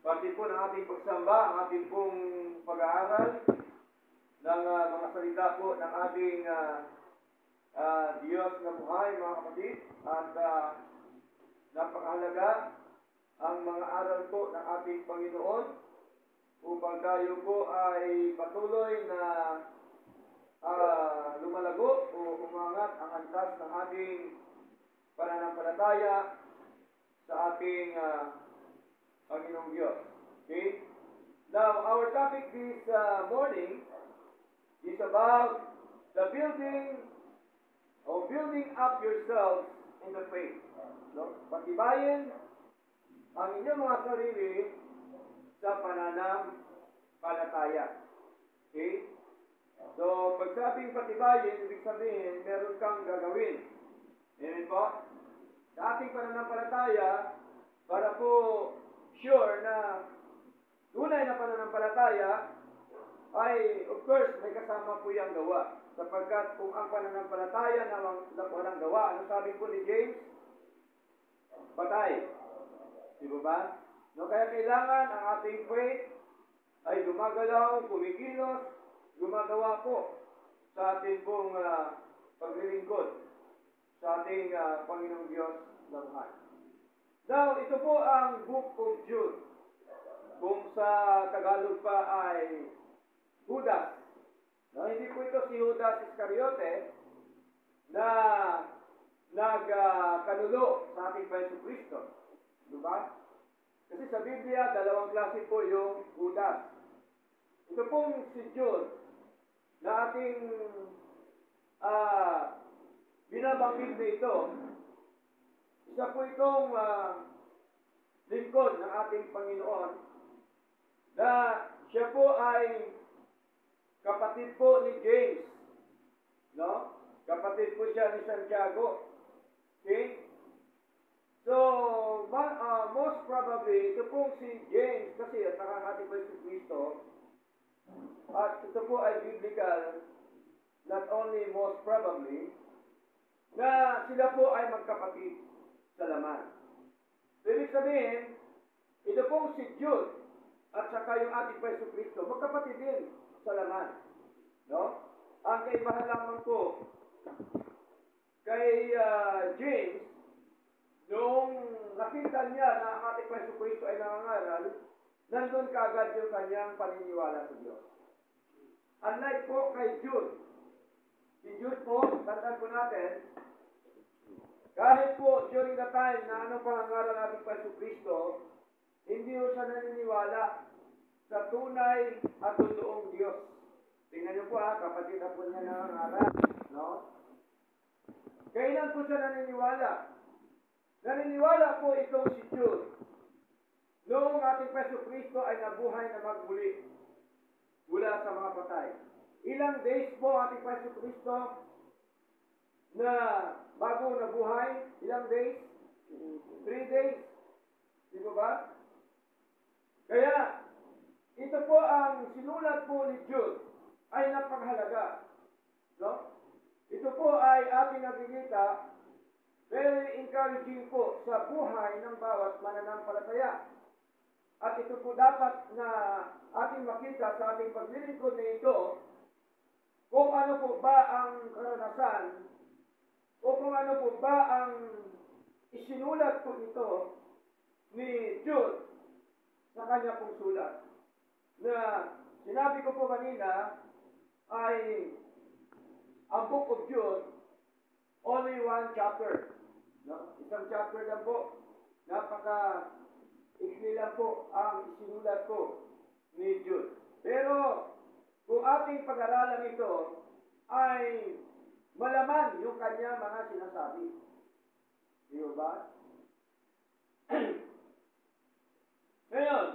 pati po ng ating pagsamba, ang ating pong pag-aaral ng mga salita po ng ating Diyos na buhay, mga kapatid. At napakahalaga ang mga aral po ng ating Panginoon upang tayo po ay patuloy na lumalago o umangat ang antas ng ating pananampalataya sa ating Panginoong Diyos. Okay? Now, our topic this morning is about the building up yourselves in the faith. No? Patibayin ang inyong mga sarili sa pananampalataya. Okay? So, pag sabing patibayin, ibig sabihin, meron kang gagawin. Amen po? Sa ating pananampalataya, para po sure na tunay na pananampalataya, ay, of course, may kasama po yung gawa. Sapagkat kung ang pananampalataya na walang gawa, ano sabi po ni James? Patay. Di ba? No, kaya kailangan ang ating faith ay gumagalaw, kumikilos, gumagawa po sa ating pong paglilingkod sa ating Panginoong Diyos na buhay. Now, ito po ang Book of Jude. Kung sa Tagalog pa ay Judas. No, hindi po ito si Judas Iscariote na nagkanulo sa ating Panginoong Kristo. Diba? Kasi sa Biblia, dalawang klase po yung Judas. Ito pong si Jude na ating binabanggit dito, isa po itong lingkod ng ating Panginoon na siya po ay kapatid po ni James. No? Kapatid po siya ni Santiago. Okay? So, most probably, ito pong si James, kasi at saka ating po si Kristo, at ito po ay biblical, not only most probably, na sila po ay magkapatid sa laman. So, ibig sabihin, ito pong si Jude at saka yung ating Panginoong Kristo, magkapatid din sa laman. No? Ang kaibahan lamang po kay James, nung nakita niya na ang ating Panginoong Kristo ay nangangaral, nandun kaagad yung kanyang paniniwala sa Diyos. Unlike po kay Jude, si Jude po, tandaan po natin, kahit po during the time na anong pangangaral natin Panginoong Kristo, hindi po siya naniniwala sa tunay at totoong Diyos. Tingnan niyo po kapatid na po niya nangangaral. No? Kailan po siya naniniwala? Naniniwala po itong si Jude noong ating Panginoong Kristo ay nabuhay na magmuli mula sa mga patay. Ilang days po ating Panginoong Kristo na bago nabuhay? Ilang days? 3 days. Di ba? Kaya, ito po ang sinulat po ni Jude ay napakahalaga. No? Ito po ay ating nakikita, very encouraging po sa buhay ng bawat mananampalataya. At ito po dapat na ating makita sa ating paglilingkod na ito, kung ano po ba ang karanasan o kung ano po ba ang isinulat po ito ni Jude sa kanya pong sulat. Na sinabi ko po kanina ay ang Book of Jude, only one chapter. No? Isang chapter lang po. Ikli lang po ang isinulat po ni Jude. Pero kung ating pag-aralan ito ay malaman yung kanya mga sinasabi. Di ba? Ngayon,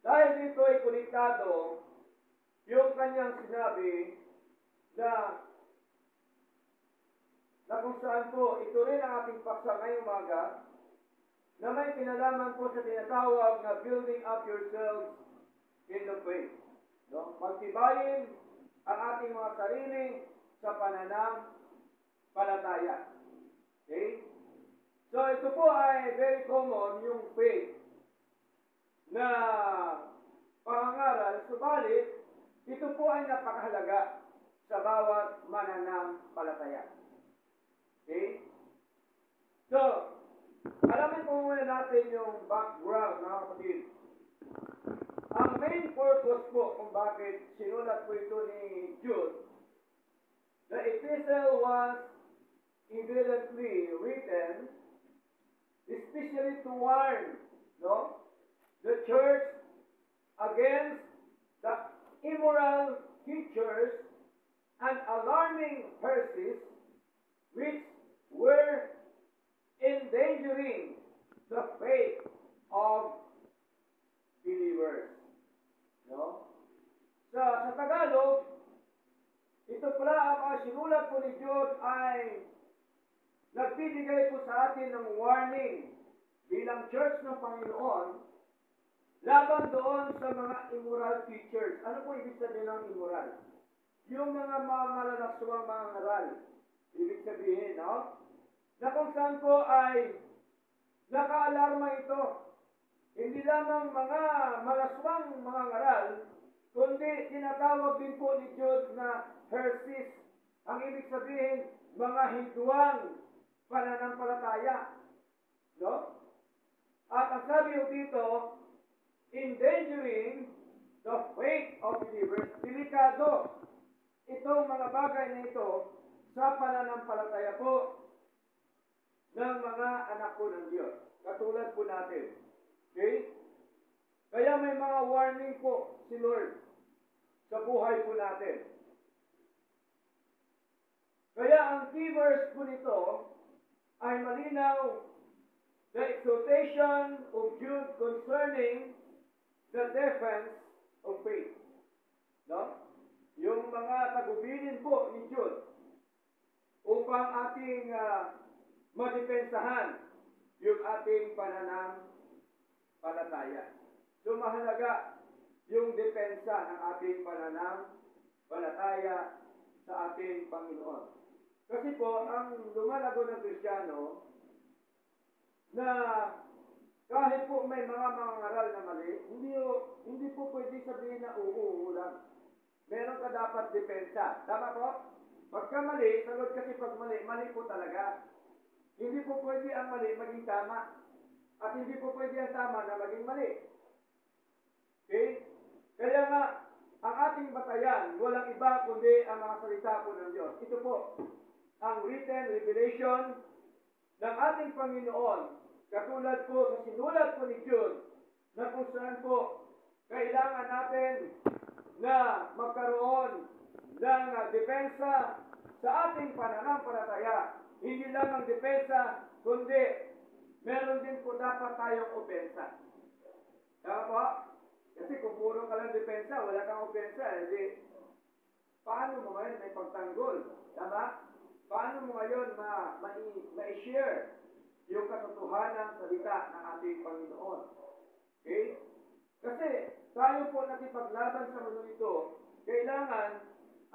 dahil dito ay konektado yung kanyang sinabi na kung saan po ito rin ang ating paksa ngayong umaga na may kinalaman po sa tinatawag na building up yourselves in the faith. No? Pagtibayin ang ating mga sarili sa pananampalataya. Okay? So ito po ay very common yung faith. ito po ay napakahalaga sa bawat mananampalataya. Okay? So, alamin po muna natin yung background, mga kapatid. Ang main purpose po kung bakit sinulat po ito ni Jude, the epistle was evidently written especially to warn, the church against the immoral teachers and alarming heresies which were endangering the faith of believers. Sa Tagalog, ito pala ang mga sinulat po ni Jude ay nagbibigay po sa atin ng warning bilang church ng Panginoon laban doon sa mga immoral teachers. Ano po ibig sabihin ng immoral? Yung mga malalaswang mga ngaral. Ibig sabihin, na kung saan po ay nakaalarma ito. Hindi lamang mga malaswang mga ngaral, kundi tinatawag din po ni Jude na heresies. Ang ibig sabihin, mga hinduang pananampalataya. At ang sabi ko dito, endangering the faith of believers. Delikado itong mga bagay na ito sa pananampalataya po ng mga anak po ng Diyos. Katulad po natin. Okay? Kaya may mga warning po si Lord sa buhay po natin. Kaya ang key verse po nito ay malinaw, the exhortation of Jude concerning the defense of faith. Yung mga tagubilin po ni Jude upang ating madepensahan yung ating pananampalataya. So mahalaga yung depensa ng ating pananampalataya sa ating Panginoon. Kasi po, ang lumalago ng Kristiyano na kahit po may mga ngaral na mali, hindi po pwede sabihin na oo lang. Meron ka dapat depensa. Tama po? Pagka mali, sagot kasi pag mali, mali po talaga. Hindi po pwede ang mali maging tama. At hindi po pwede ang tama na maging mali. Okay? Kaya nga, ang ating batayan, walang iba kundi ang mga salita po ng Diyos. Ito po, ang written revelation ng ating Panginoon. Katulad po sa sinulat po ni Jude, na kung saan po kailangan natin na magkaroon ng depensa sa ating pananampalataya. Hindi lang ang depensa, kundi meron din po dapat tayong opensa. Tama po? Kasi kung puro ka lang depensa, wala kang opensa, hindi. Paano mo ngayon may pagtanggol? Tama? Paano mo ngayon ma-share yung katotohanan salita ng ating Panginoon? Okay? Kasi tayo po nakipaglaban sa mundo ito, kailangan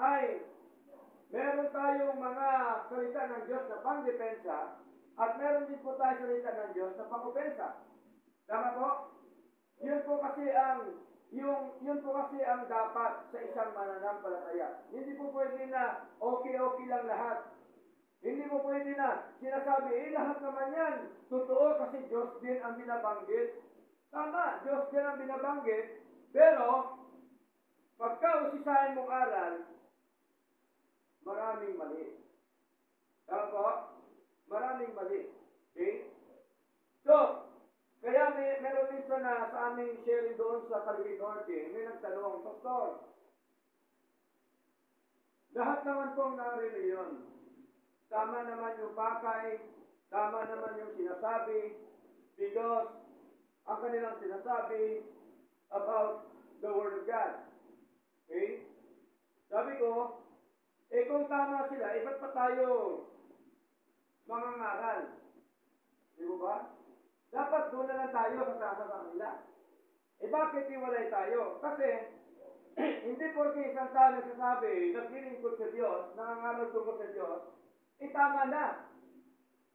ay meron tayong mga salita ng Diyos na pang-depensa at meron din po tayo salita ng Diyos na pang-opensa. Tama po? Yun po kasi ang dapat sa isang mananampalataya. Hindi po pwede na okay lang lahat. Hindi po pwede na sinasabi, lahat naman yan. Totoo kasi Diyos din ang binabanggit. Tama, Diyos din ang binabanggit. Pero, pagka usisahin mong aral, maraming mali. Tama po? Maraming mali. Okay? So, kaya meron minsan na sa aming sharing doon sa Calvin Norte, may nagtanong, Pastor, lahat naman pong reliyon, tama naman yung pakay, tama naman yung sinasabi, because ang kanilang sinasabi about the Word of God. Okay? Sabi ko, kung tama sila, ba't pa tayo mangangaral? Di ba? Dapat doon na lang tayo kasama sa kanila. Bakit iwalay tayo? Kasi, hindi porke isang tao nagsasabi, naglilingkod sa Diyos, nangangaral tungkol sa Diyos, tama na.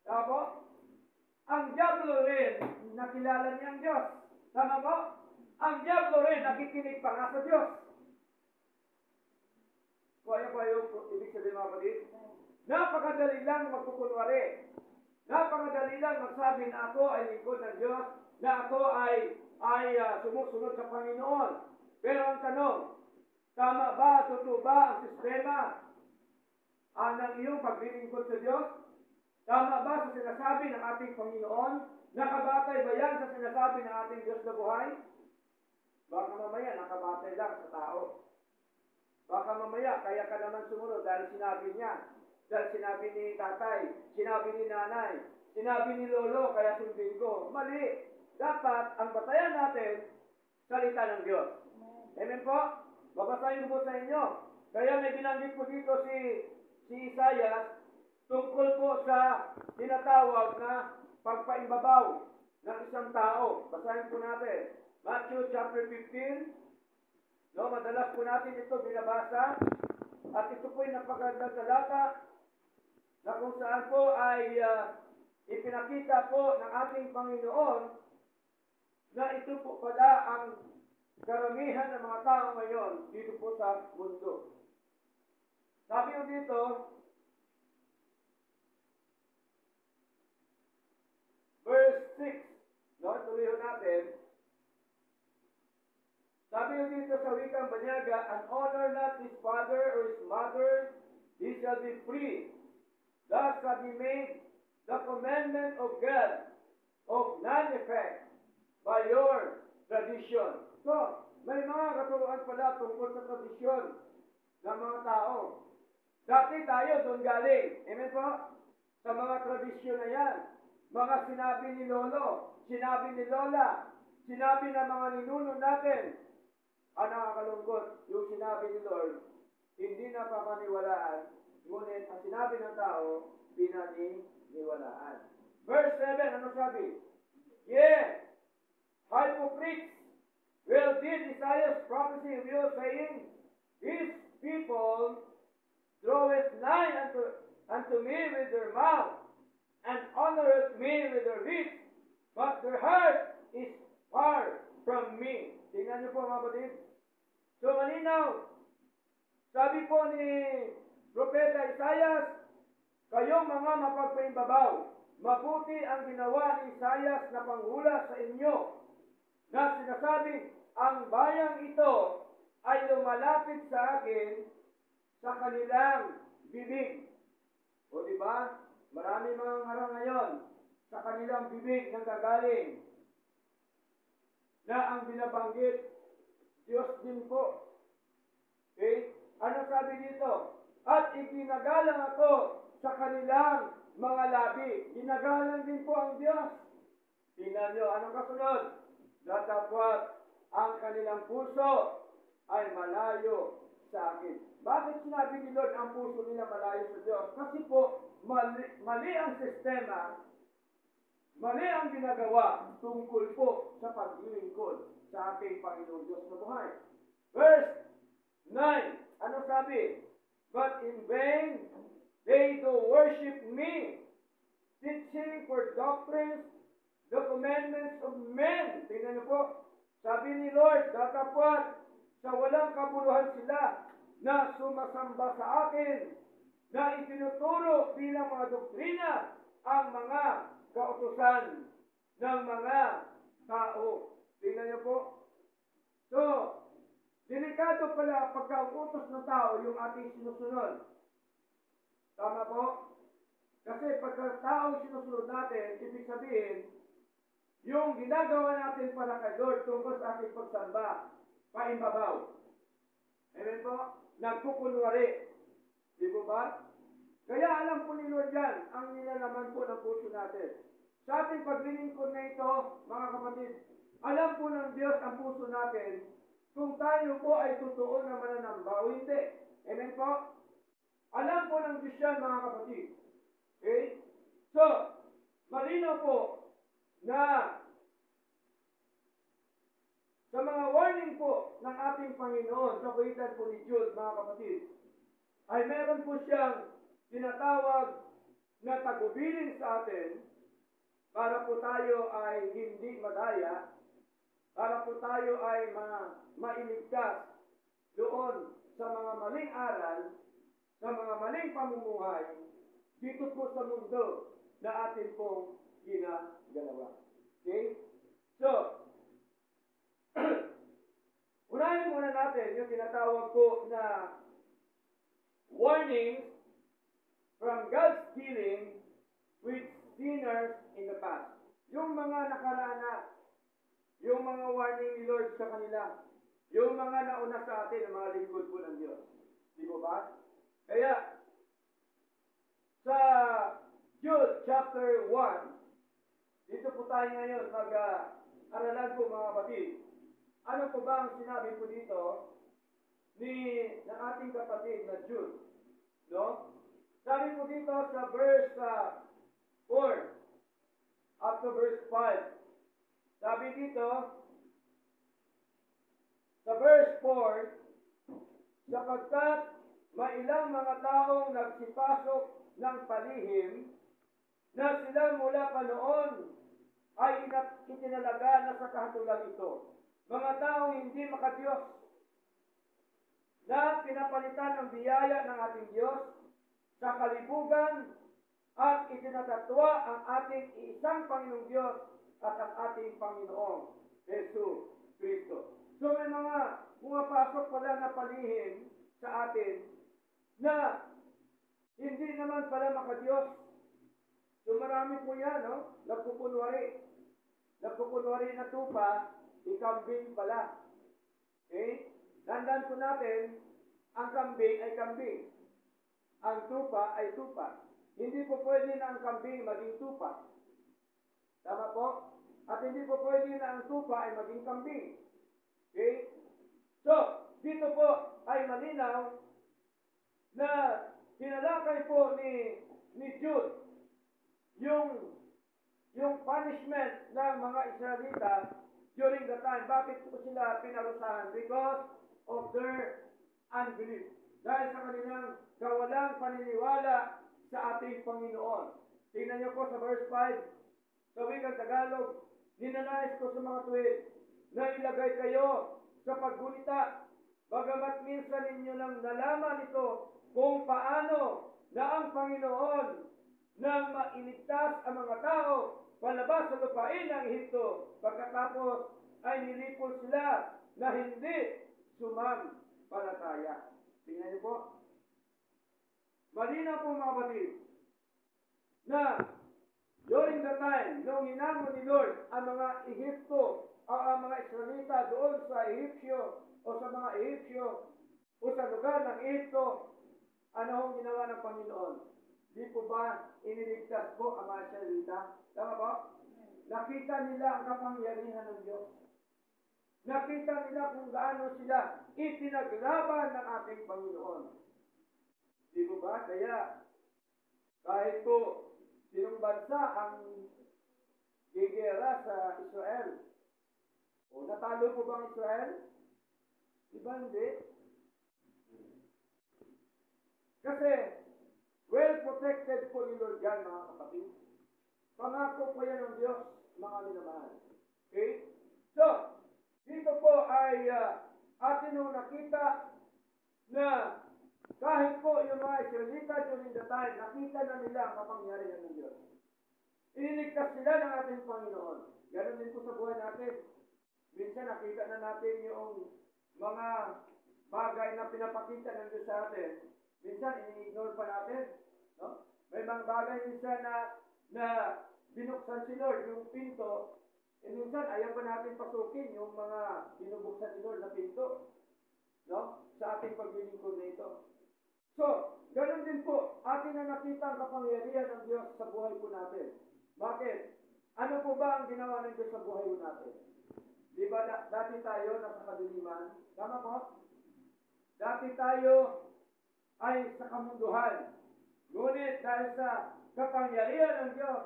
Tama po? Ang diablo rin, nakilala niya ang Diyos. Tama po? Ang diablo rin, nakikinig pa nga sa Diyos. Kaya ba yung ibig sabihin mga kapatid? Napakadali lang magkukunwari. Napakadali lang magsabi na ako ay lingkod ng Diyos, na ako ay sumusunod sa Panginoon. Pero ang tanong, tama ba, totoo ba ang sistema ng iyong paglilingkod sa Diyos? Tama ba sa sinasabi ng ating Panginoon? Nakabatay ba yan sa sinasabi ng ating Diyos na buhay? Baka mamaya nakabatay lang sa tao. Baka mamaya kaya ka naman sumunod dahil sinabi niya. Dahil sinabi ni tatay, sinabi ni nanay, sinabi ni lolo, kaya sundin ko. Mali. Dapat ang batayan natin, salita ng Diyos. Amen po? Babasahin ko po sa inyo. Kaya may binanggit po dito si Isaias tungkol po sa tinatawag na pagpaimbabaw ng isang tao. Basahin po natin. Matthew chapter 15. No, madalas po natin ito binabasa. At ito po ay napakagandang talata na kung saan po ay ipinakita po ng ating Panginoon na ito po pala ang karamihan ng mga tao ngayon dito po sa mundo. Sabi ko dito, verse 6, no, tuloy natin. Sabi ko dito sa wikang banyaga, and honor not his father or his mother, he shall be free. Thus shall be made the commandment of God of none effect by your tradition. So, may mga katuruan pala tungkol sa tradisyon ng mga tao. Dati tayo doon galing. Amen po? Sa mga tradisyon na yan. Mga sinabi ni Lolo, sinabi ni Lola, sinabi ng mga ninuno natin. Ang nakakalungkot, yung sinabi ni Lord, hindi na papaniwalaan, ngunit ang sinabi ng tao, pinaniniwalaan. Verse 7, ano sabi? Yeah, hypocrites, well did Isaiah's prophecy reveal, saying, these people draweth nigh unto me with their mouth, and honoreth me with their lips, but their heart is far from me. Tingnan niyo po mga kapatid. So malinaw, sabi po ni Propeta Isaias, kayong mga mapagpaimbabaw, mabuti ang ginawa ni Isaias na panghula sa inyo, na sinasabi, ang bayang ito ay lumalapit sa akin sa kanilang bibig. O diba? Marami mga ngarang ngayon sa kanilang bibig nang gagaling na ang binabanggit, Diyos din po. Okay? Ano sabi dito? At iginagalang ako sa kanilang mga labi. Ginagalang din po ang Diyos. Tingnan nyo, anong kasunod? Datapwat ang kanilang puso ay malayo sa akin. Bakit sinabi ni Lord ang puso nila malayo sa Diyos? Kasi po, mali ang sistema, mali ang ginagawa tungkol po sa paglilingkod sa ating Panginoon Diyos na buhay. Verse 9, ano sabi? But in vain they do worship me, teaching for doctrines the commandments of men. Tingnan niyo po, sabi ni Lord, datapwat sa walang kabuluhan sila na sumasamba sa akin, na itinuturo bilang mga doktrina ang mga kautusan ng mga tao. Tingnan niyo po. So, delikado pala pagka-utos ng tao yung ating sinusunod. Tama po? Kasi pagka taong sinusunod natin, ibig sabihin, yung ginagawa natin para kay Lord tungkol sa ating pagsamba, paimbabaw. Amen po? Nagkukunwari. Di po ba? Kaya alam po ni Lord yan, ang nilalaman po ng puso natin. Sa ating paglilingkod na ito, mga kapatid, alam po ng Diyos ang puso natin kung tayo po ay totoo na mananamba o hindi. Amen po? Alam po ng Diyos yan, mga kapatid. Okay? So, malinaw po na sa mga warning po ng ating Panginoon sa pagitan po ni Jude, mga kapatid, ay meron po siyang tinatawag na tagubilin sa atin para po tayo ay hindi madaya, para po tayo ay mailigtas doon sa mga maling aral, sa mga maling pamumuhay, dito po sa mundo na atin pong ginagalawan. Okay? So, unahin muna natin yung tinatawag po na warnings from God's dealing with sinners in the past. Yung mga nakaraan na, yung mga warning ni Lord sa kanila, yung mga nauna sa atin, ang mga lingkod po ng Diyos. Di ba ba? Kaya, sa Jude chapter 1, dito po tayo ngayon mag-aralan po mga kapatid. Ano po ba ang sinabi po dito ng ating kapatid na Jude? No? Sabi po dito sa verse 4 up to verse 5. Sabi dito, sa verse 4, sapagkat mailang mga taong nagsipasok ng palihim na sila mula pa noon ay itinalaga na sa kahatulan ito. Mga taong hindi makadiyos na pinapalitan ang biyaya ng ating Diyos sa kalibugan at itinatatwa ang ating isang Panginoong Diyos at ang ating Panginoong Jesus Kristo. So may mga pumapasok pala na palihim sa atin na hindi naman pala makadiyos. So marami po yan, no? Nagpupunwari na tupa, ikambing pala. Okay? Tandaan po natin, ang kambing ay kambing. Ang tupa ay tupa. Hindi po pwede na ang kambing maging tupa. Tama po? At hindi po pwede na ang tupa ay maging kambing. Okay? So, dito po ay malinaw na tinalakay po ni Jude yung punishment ng mga Israelita during the time. Bakit po sila pinarusahan? Because of their unbelief. Dahil sa kanilang kawalang paniniwala sa ating Panginoon. Tingnan niyo po sa verse 5, sa wikang Tagalog, ninanais ko sa mga tuwid na ilagay kayo sa paggunita, bagamat minsan ninyo nang nalaman ito kung paano na ang Panginoon nang mailigtas ang mga tao palabas sa lupain ng Ehipto, pagkatapos ay nilipol sila na hindi sumampalataya. Tingnan niyo po. Malinaw po mga kapatid na during the time nung hinamon ni Lord ang mga Ehipto, ang mga Israelita doon sa Ehipsyo o sa mga Ehipsyo o sa lugar ng Ehipto, ano ang ginawa ng Panginoon? Di po ba iniligtas po ang mga Israelita? Tama po? Nakita nila ang kapangyarihan ng Diyos. Nakita nila kung gaano sila itinaglaban ng ating Panginoon. Di po ba? Kaya, kahit po sinong bansa ang gigera sa Israel, o natalo po bang Israel? Di ba hindi? Kasi, well protected po ni Lord yan, mga kapatid. Pangako po yan ng Diyos, mga minamahal. Okay? So, dito po ay atin nung nakita na kahit po yung mga Israelita during the time, nakita na nila ang kapangyarihan ng Diyos. Iniligtas sila ng ating Panginoon. Ganon din po sa buhay natin. Minsan nakita na natin yung mga bagay na pinapakita ng Diyos sa atin. Minsan ini-ignore pa natin. No? May mga bagay minsan na binuksan si Lord, yung pinto, minsan ayaw pa natin pasukin yung mga binubuksan ni Lord na pinto. No? Sa ating paglilingkod na ito. So, ganoon din po, atin na nakita ang kapangyarihan ng Diyos sa buhay po natin. Bakit? Ano po ba ang ginawa ng Diyos sa buhay po natin? Di ba dati tayo nasa kadiliman? Tama po? Dati tayo ay sa kamunduhan. Ngunit dahil sa kapangyarihan ng Diyos,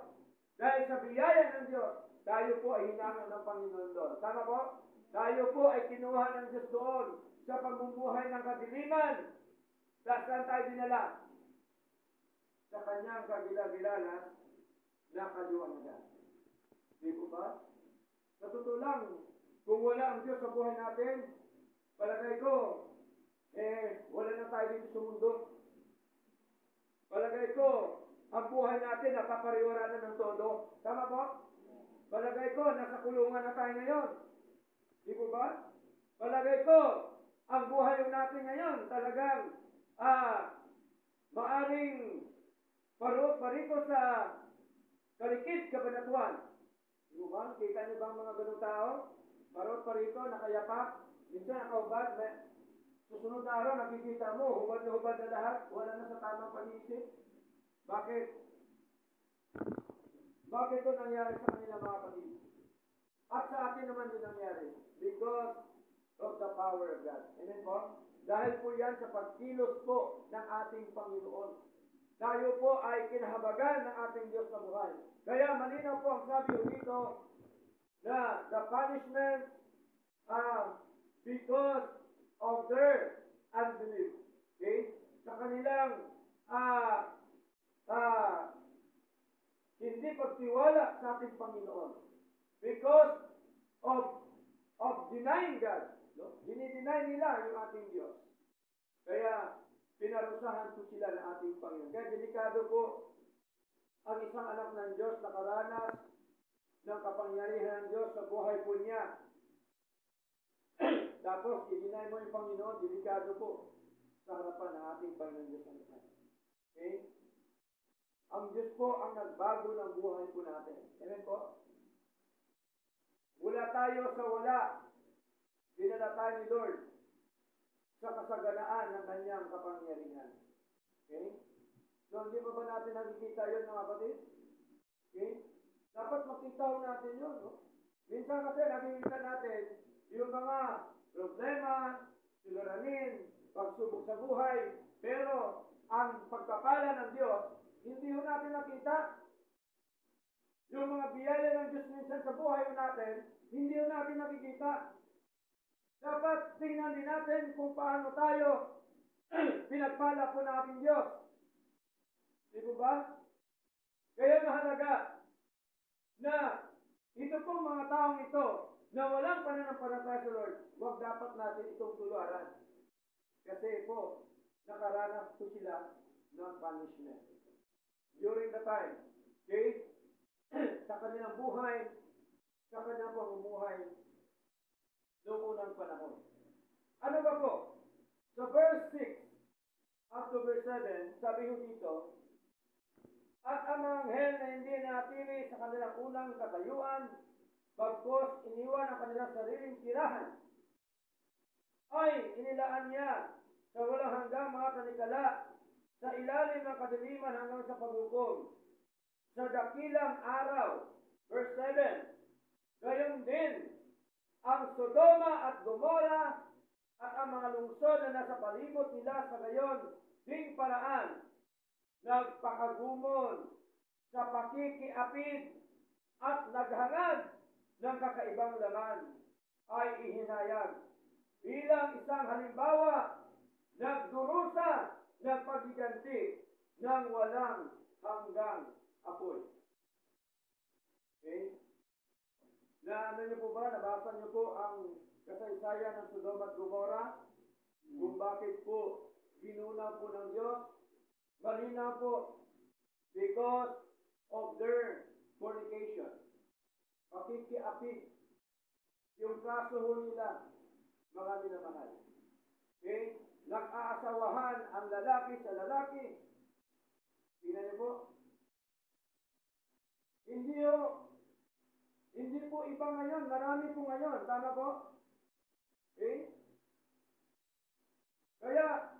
dahil sa biyaya ng Diyos, tayo po ay hinangan ng Panginoon doon. Tama po? Tayo po ay kinuha ng Diyos doon sa pamumuhay ng kadiliman. Saan tayo dinala? Sa kanyang kagila-gilalas na kaliwanagan. Di po ba? Sa totoo lang, kung wala ang Diyos sa buhay natin, palagay ko, wala na tayo dito sa mundo. Palagay ko, ang buhay natin napapariwara na ng todo. Tama po? Palagay ko, nasa kulungan na tayo ngayon. Di po ba? Palagay ko, ang buhay natin ngayon talagang maaring parito sa kalikid kabanatuan. Di po ba? Kita niyo ba ang mga ganong tao? Parito, nakayapak, minsan nakaubad, susunod na araw, nakikita mo, hubad na lahat, wala na sa tamang pag-iisip. Bakit? Bakit ito nangyari sa kanila mga kapatid? At sa atin naman din nangyari. Because of the power of God. Amen po? Dahil po yan sa pagkilos po ng ating Panginoon. Tayo po ay kinahabagan ng ating Diyos na buhay. Kaya malinaw po ang sabi dito na the punishment because of their unbelief. Okay? Sa kanilang hindi pagtiwala sa ating Panginoon. Because of denying God. No? Dinideny nila yung ating Diyos. Kaya pinarusahan po sila ng ating Panginoon. Kaya delikado po ang isang anak ng Diyos nakaranas ng kapangyarihan ng Diyos sa buhay po niya. Tapos, i-deny mo yung Panginoon, delikado po sa harapan ng ating Panginoon Diyos ng lahat. Okay? Ang Diyos po ang nagbago ng buhay po natin. Amen po? Wala tayo sa wala. Dinala tayo ni Lord sa kasaganaan ng kanyang kapangyarihan. Okay? So, hindi pa ba natin nakikita yun, mga kapatid? Okay? Dapat makita natin yun. No? Minsan kasi nakikita natin yung mga problema, suliranin, pagsubok sa buhay, pero ang pagpapala ng Diyos, hindi ho natin nakita. Yung mga biyaya ng Diyos minsan sa buhay natin, hindi ho natin nakikita. Dapat tingnan din natin kung paano tayo pinagpala po ng ating Diyos. Di ba ba? Kaya mahalaga na ito pong mga taong ito na walang pananampalataya sa Lord, huwag dapat natin itong tuluaran. Kasi po, nakaranas po sila ng punishment. During the time, okay? Sa kanilang buhay, sa kanilang pamumuhay, noong unang panahon. Ano ba po? Sa verse 6 up to verse 7, sabi ho dito, at ang mga anghel na hindi natili sa kanilang unang katayuan, bagkos iniwan ang kanilang sariling tirahan, ay inilaan niya sa walang hanggang mga tanikala sa ilalim ng kadiliman hanggang sa paghukom. Sa dakilang araw, verse 7, gayon din ang Sodoma at Gomora at ang mga lungsod na nasa palibot nila sa gayon ding paraan, nagpakagumon sa pakikiapid at naghangad ng kakaibang laman ay ihinayag. Bilang isang halimbawa, nagdurusa ng paghiganti ng walang hanggang apoy. Okay? Na ano niyo po ba? Nabasa niyo po ang kasaysayan ng Sodoma at Gomora? Kung bakit po ginunaw po ng Diyos? Malinaw po. Because of their fornication. Pakikiapid. Yung kaso ho nila, mga minamahal. Okay? Nag-aasawahan ang lalaki sa lalaki. Tingnan niyo po. Hindi po iba ngayon. Marami po ngayon. Tama po? Okay? Kaya,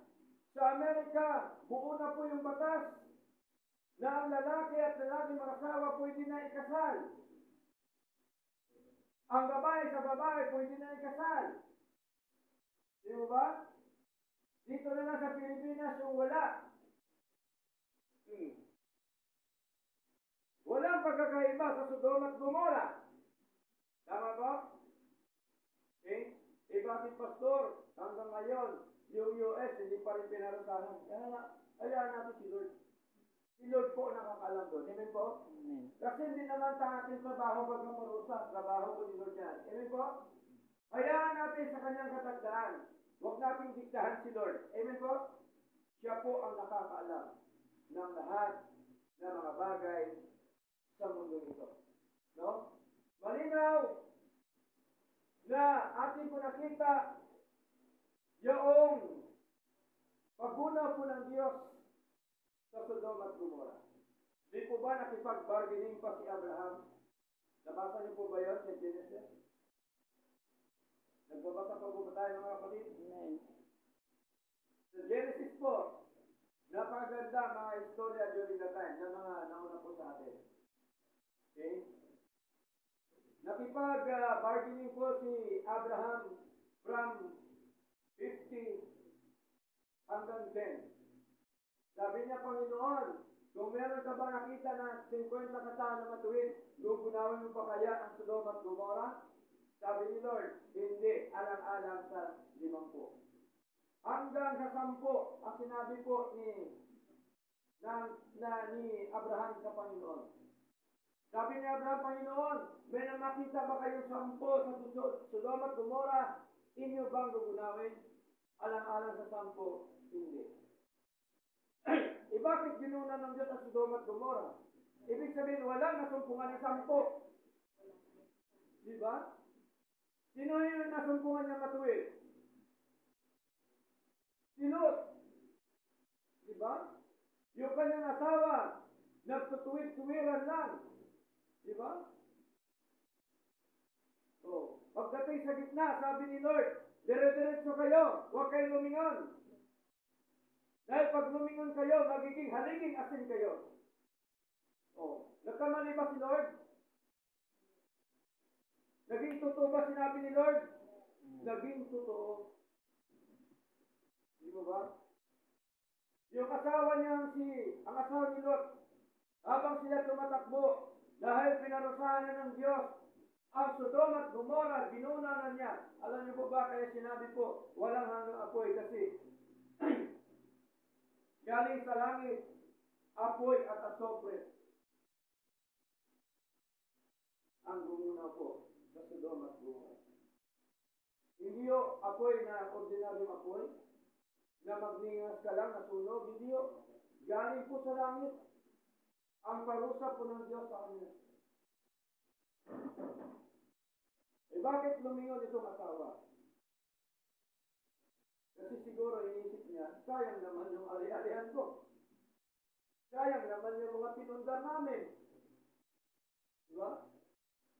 sa Amerika, buo na po yung batas na ang lalaki at lalaki mag-asawa pwede na ikasal. Ang babae sa babae pwede na ikasal. Di mo ba? Dito na lang sa Pilipinas yung wala. Walang pagkakaiba sa Sodoma at Gomora. Tama ba? Okay? Bakit pastor, hanggang ngayon, yung US hindi pa rin pinarusahan. Hayaan natin si Lord. Si Lord po nakakalam doon. Amen po? Amen. Kasi hindi naman sa ating trabaho pagkaparusa. Trabaho po ni Lord yan. Amen po? Hayaan natin sa kanyang katagdaan. Huwag nating diktahan si Lord. Amen po? Siya po ang nakakaalam ng lahat ng mga bagay sa mundo ito. No? Malinaw na ating po nakita yung paggunaw po ng Diyos sa Sodom at Gomorrah. Di po ba nakipag-bargaining pa si Abraham? Nabasa niyo po ba yun sa Genesis? Nagbabasa pa po ba tayo mga kapatid? Amen. Sa Genesis po, napaganda mga istorya during the time na mga nauna po sa atin. Okay? Nakipag-bargaining po si Abraham from 50 hanggang 10. Sabi niya, Panginoon, kung meron ka ba nakita na 50 katao na matuwid, gugunawin mo pa kaya ang Sodom at Gomorrah? Sabi ni Lord, hindi, alang-alang sa 50. Hanggang sa 10, ang sinabi po ni Abraham sa Panginoon. Sabi ni Abraham, Panginoon, may nakita ba kayong 10 sa Sodom at Gomorrah? Inyo bang gugunawin? Alang-alang sa 10, hindi. Bakit ginunan ng Diyos ang Sodom at Gomorrah? Ibig sabihin, walang nasumpungan ng 10. Di ba? Sino yung nasumpungan niya matuwid? Si Lot. Di ba? Yung kanyang asawa, nagtutuwid-tuwiran lang. Di ba? So, pagdating sa gitna, sabi ni Lord, dire-diretso kayo, huwag kayong lumingon. Dahil pag lumingon kayo, magiging haliging asin kayo. Oh, nagkamali ba si Lord? Naging totoo ba sinabi ni Lord? Naging totoo. Di ba ba? Yung asawa niya ang asawa ni Lot, habang sila tumatakbo, dahil pinarusahan na ng Diyos, ang Sodom at Gomorrah, ginuna na niya. Alam niyo po ba, kaya sinabi po, walang hanggang apoy kasi galing sa langit, apoy at asopre ang gumuna po sa Sodom at Gomorrah. Hindi yung apoy na ordinaryong apoy, na magningas ka lang, nasunog. Hindi yung galing po sa langit ang parusa po ng Diyos sa kanila. Bakit lumingon itong asawa? Kasi siguro inisip niya, sayang naman yung ari-arian ko. Sayang naman yung mga pinundar namin. Diba?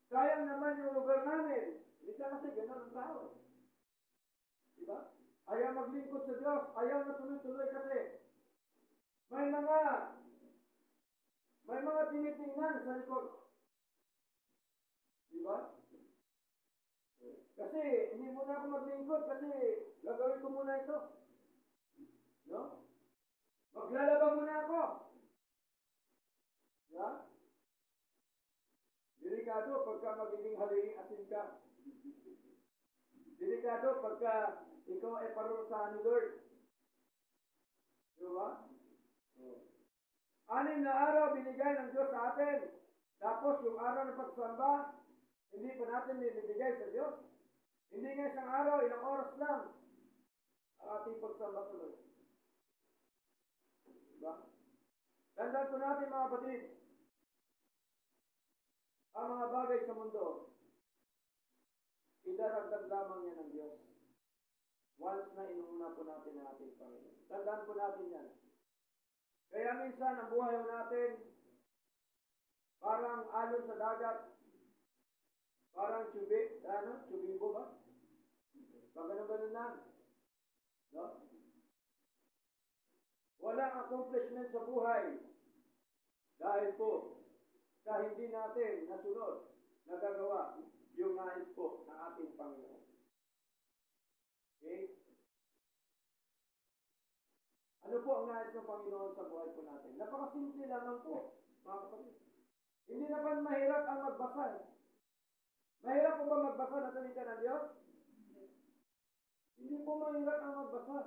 Sayang naman yung lugar namin. Bisa kasi ganun ang tao. Diba? Ayaw maglingkod sa Diyos. Ayaw na tuloy-tuloy kasi may mga tinitingnan sa likod. Diba? Kasi hindi muna ako maglingkod kasi gagawin ko muna ito. No? Maglalaba muna ako. Yeah? Delikado pagka magiging haliging asin ka. Delikado pagka ikaw ay parusahan ni Lord. Diba? Anim na araw binigay ng Diyos sa atin. Tapos yung araw ng pagsamba, hindi pa natin binibigay sa Diyos. Hindi nga isang araw, ilang oras lang ang ating pagsamba sa Lord. Diba? Tandaan po natin mga kapatid, ang mga bagay sa mundo, idaragdag lamang yan ng Diyos. Once na inuuna po natin ang ating Panginoon. Tandaan po natin yan. Kaya minsan ang buhay natin, parang alon sa dagat, parang tsubibo ba? Pag ganun lang. No? Walang accomplishment sa buhay dahil po sa hindi natin nasunod, nagagawa yung nais po ng ating Panginoon. Okay? Ano po ang nais ng Panginoon sa buhay po natin? Napakasimple lamang po, mga kapatid. Hindi naman mahirap ang magbasa. Mahirap po ba magbasa ng salita ng Diyos? Hindi po mahirap ang magbasa.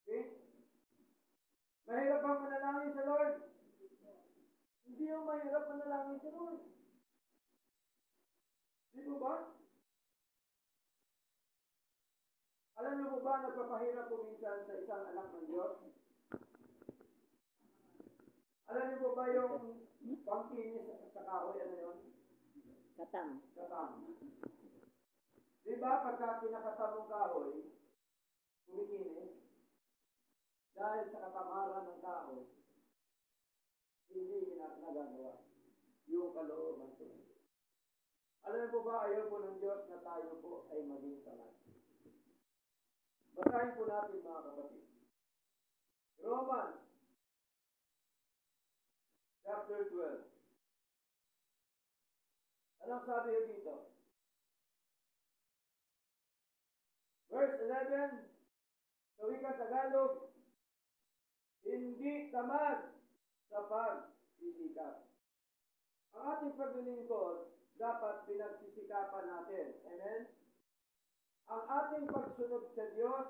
Okay? Mahirap bang manalangin sa Lord? Hindi yung mahirap manalangin sa Lord. Di po ba? ba nagpapahirap po minsan sa isang anak ng Diyos? Alam niyo po ba yung pangkinis sa kahoy, ano yun? Katang. Katang. Di ba pagka kinakatam ng kahoy, kumikinis, dahil sa katamaran ng kahoy, hindi nagagawa yung kalooban ko. Alam niyo po ba, ayaw po ng Diyos na tayo po ay maging tamad. Basahin po natin mga kapatid. Romans chapter 12. Anong sabi niyo dito? Verse 11, sa wikang Tagalog, hindi tamad sa pagsisikap. Ang ating paglilingkod, dapat pinagsisikapan natin. Amen? Ang ating pagsunod sa Diyos,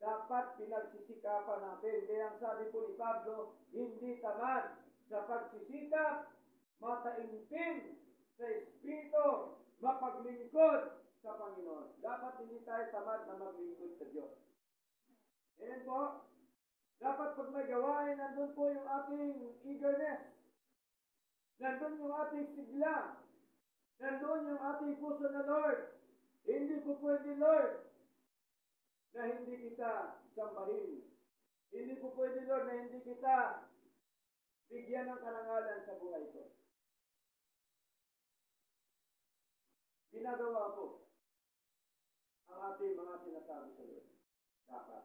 dapat pinagsisikapan natin. Kaya ang sabi po ni Pablo, hindi tamad sa pagsisikap, mataimtim sa Espiritu, mapaglingkod sa Panginoon. Dapat hindi tayo tamad na maglingkod sa Diyos. Amen po? Dapat pag may gawain, nandun po yung ating eagerness. Nandun yung ating sigla. Nandun yung ating puso na Lord. Hindi po pwede, Lord, na hindi kita sambahin. Hindi po pwede, Lord, na hindi kita bigyan ng karangalan sa buhay ko. Ginagawa po ang ating mga sinasabi sa Lord. Dapat.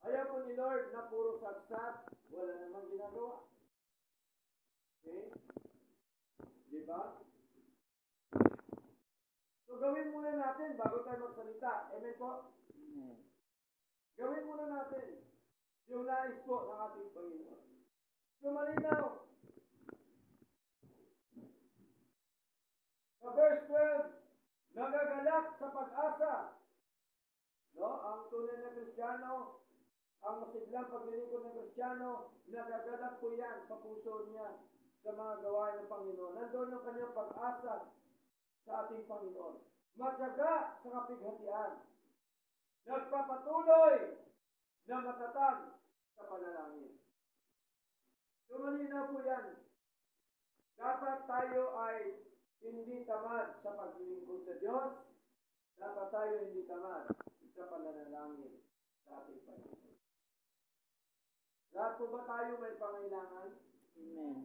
Ayaw po ni Lord na puro sagsat, wala namang ginagawa. Okay? Diba? So gawin muna natin bago tayo magsalita. Amen po? Amen. Gawin muna natin yung nais po ng ating Panginoon. So malinaw. Sa verse 12, nagagalak sa pag-asa. No? Ang tunay na Kristiyano, ang masiglang paglilingkod ng Kristiyano, nagagalak po yan sa puso niya sa mga gawain ng Panginoon. Nandoon yung kanyang pag-asa sa ating Panginoon. Matyaga sa kapighatian. Nagpapatuloy na matatag sa panalangin. So malinaw po yan. Dapat tayo ay hindi tamad sa paglilingkod sa Diyos. Dapat tayo hindi tamad sa pananalangin sa ating Panginoon. Lahat po ba tayo may pangailangan? Amen.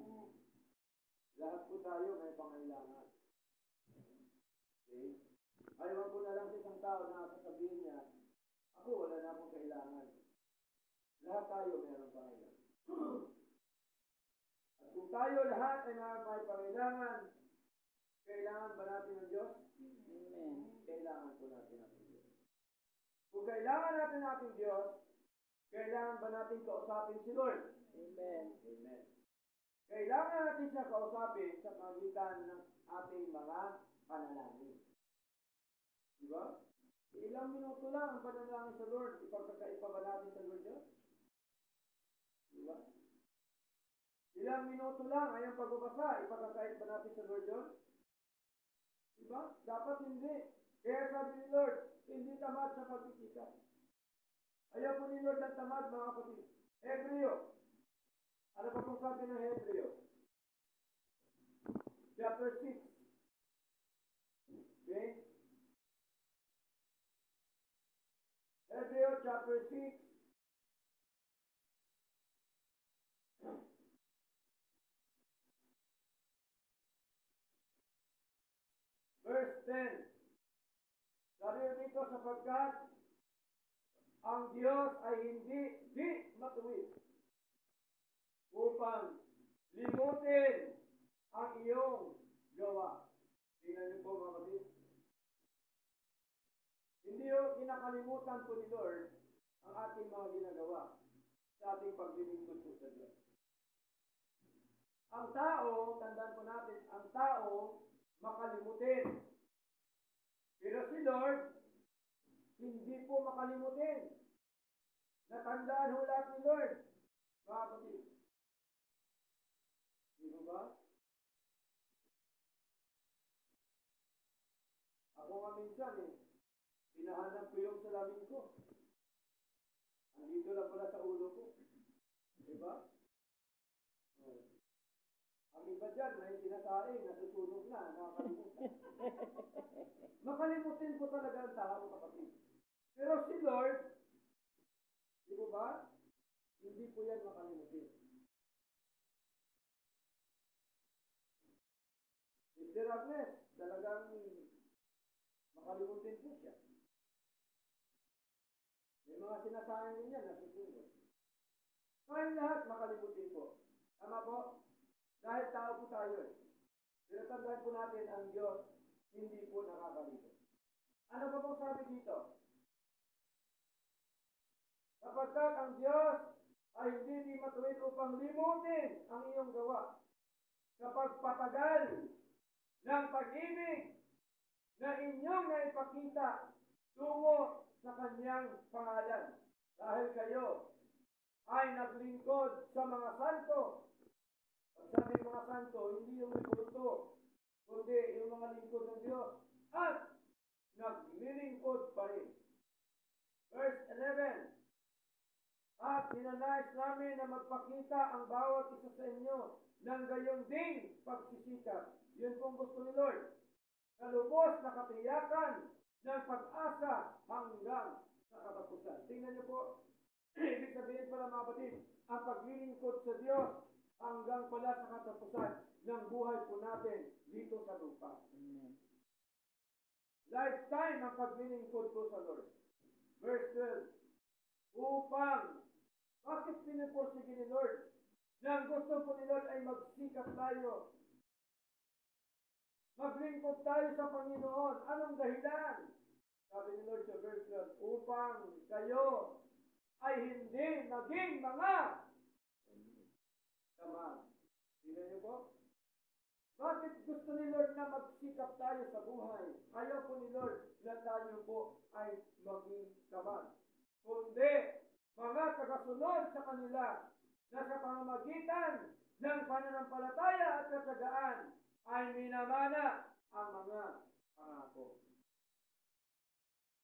Lahat po tayo may pangailangan. Okay? Ayaw ko na lang sa isang tao na sasabihin niya, ako wala na akong kailangan. Lahat tayo mayroong pangailangan. At kung tayo lahat ay may pangailangan, kailangan ba natin ng Diyos? Amen. Kailangan po natin ng Diyos. Kung kailangan natin ng Diyos, kailangan ba natin kausapin si Lord? Amen. Amen. Kailangan natin siya kausapin sa pagitan ng ating mga panalangin. Diba? Ilang minuto lang ang panalangin sa Lord, ipagkakaiba ba natin sa Lord yun? Diba? Ilang minuto lang ay ang pagbabasa, ipagkakait ba natin sa Lord yun? Diba? Dapat hindi. Kaya sabi ni Lord, hindi tamad sa pagkikita. Ayaw po ni Lord ng tamad, mga kapatid. Hebreo. Ano pa kung sabi ng Hebreo? Chapter 6. Okay? Hebreo chapter 6. Verse 10. Sabi dito, sapagkat ang Diyos ay hindi matuwid upang limutin ang iyong gawa. Tingnan niyo po, mga kapatid. Hindi yung kinakalimutan po ni Lord ang ating mga ginagawa sa ating paglilingkod po sa Diyos. Ang tao, tandaan po natin, ang tao makalimutin. Pero si Lord, hindi po makalimutin. Natandaan ho lahat ni Lord. Mga kapatid. Di ba? Ako nga minsan hinahanap ko yung salamin ko. Andito lang pala sa ulo ko. Diba? Oh. Ang iba dyan, may sinasaing, nasusunog na, nakakalimutan. Makalimutin po talaga ang tao, kapatid. Pero si Lord, di ba ba? Hindi po yan makalimutin. Mr. Agnes, talagang makalimutin po siya. May mga sinasaing din yan, nasusunog. Kaya lahat makalimutin po. Tama po? Dahil tao po tayo eh. Pero tandaan po natin ang Diyos, hindi po nakakalimot. Ano ba pong sabi dito? Sapagkat ang Diyos ay hindi di matuwid upang limutin ang iyong gawa. Kapag patagal ng pag-ibig na inyong naipakita tungo sa kanyang pangalan. Dahil kayo ay naglingkod sa mga santo. Pag sabi mga santo, hindi yung kulto, kundi yung mga lingkod ng Diyos. At naglilingkod pa rin. Verse 11. At ninanais namin na magpakita ang bawat isa sa inyo ng gayon ding pagsisikap. Yun pong gusto ni Lord. Kalubos na katiyakan ng pag-asa hanggang sa katapusan. Tingnan niyo po, ibig sabihin pala mga kapatid, ang paglilingkod sa Diyos hanggang pala sa katapusan ng buhay po natin dito sa lupa. Amen. Lifetime ang paglilingkod po sa Lord. Verse 12. Upang, bakit pinipursige ni Lord? Na gusto po ni Lord ay magsikap tayo. Maglingkod tayo sa Panginoon. Anong dahilan? Sabi ni Lord sa verse 12, upang kayo ay hindi maging mga tamad. Tingnan niyo po. Bakit gusto ni Lord na magsikap tayo sa buhay? Ayaw po ni Lord na tayo po ay maging tamad. Kundi, mga tagasunod sa kanila na sa pamamagitan ng pananampalataya at katsagaan ay minamana ang mga pangako.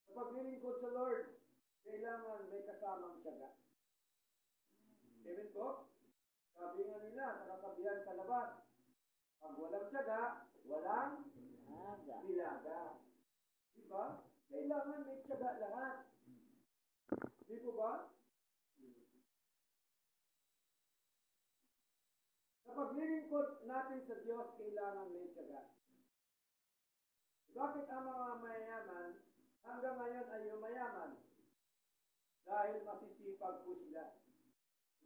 Sa paglilingkod sa Lord, kailangan may kasamang tiyaga. Amen po? Sabi nga nila sa kasabihan sa labas, pag walang tiyaga, walang nilaga. Diba? Kailangan may tiyaga lahat. Di po ba? Sa paglilingkod natin sa Diyos, kailangan may tiyaga. Bakit ang mga mayayaman hanggang ngayon ay yumayaman? Dahil masisipag po sila.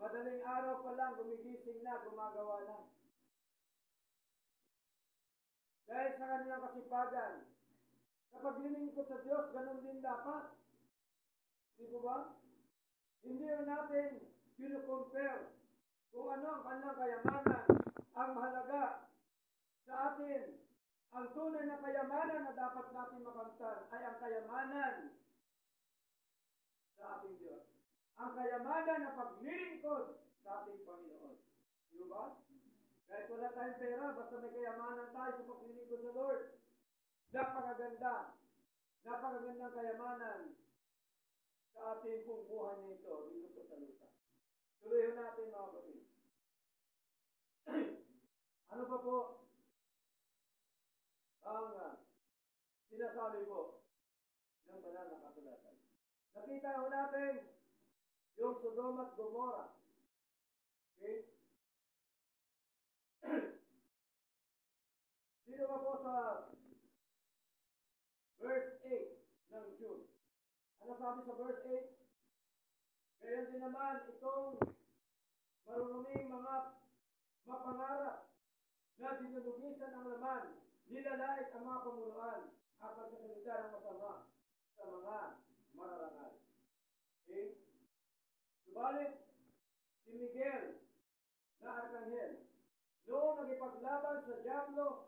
Madaling araw pa lang, gumigising na, gumagawa na. Dahil sa kanilang kasipagan, sa paglilingkod sa Diyos, ganun din dapat. Di po ba? Hindi natin pinucompare kung ano ang kanilang kayamanan. Ang mahalaga sa atin, ang tunay na kayamanan na dapat natin makamtan ay ang kayamanan sa ating Diyos. Ang kayamanan na paglilingkod sa ating Panginoon. Di ba? Kahit wala tayong pera, basta may kayamanan tayo sa paglilingkod sa Lord. Napakaganda. Napakagandang kayamanan sa ating pong buhay na ito dito po sa lupa. Tuloy natin mga kapatid. Ano pa po ang sinasabi po ng banal na kasulatan? Nakita ho natin yung Sodom at Gomorrah. Okay? Sino ba po sa verse 8 ng Jude? Ano sabi sa verse 8? Kaya din naman itong marunuming mga mapangarap na dinudugisan ang laman, nilalait ang mga pamunuan at pagsasalita ng masama sa mga mararangal. Okay? Subalit, si Miguel na Arkanghel, noong nagipaglaban sa Diablo,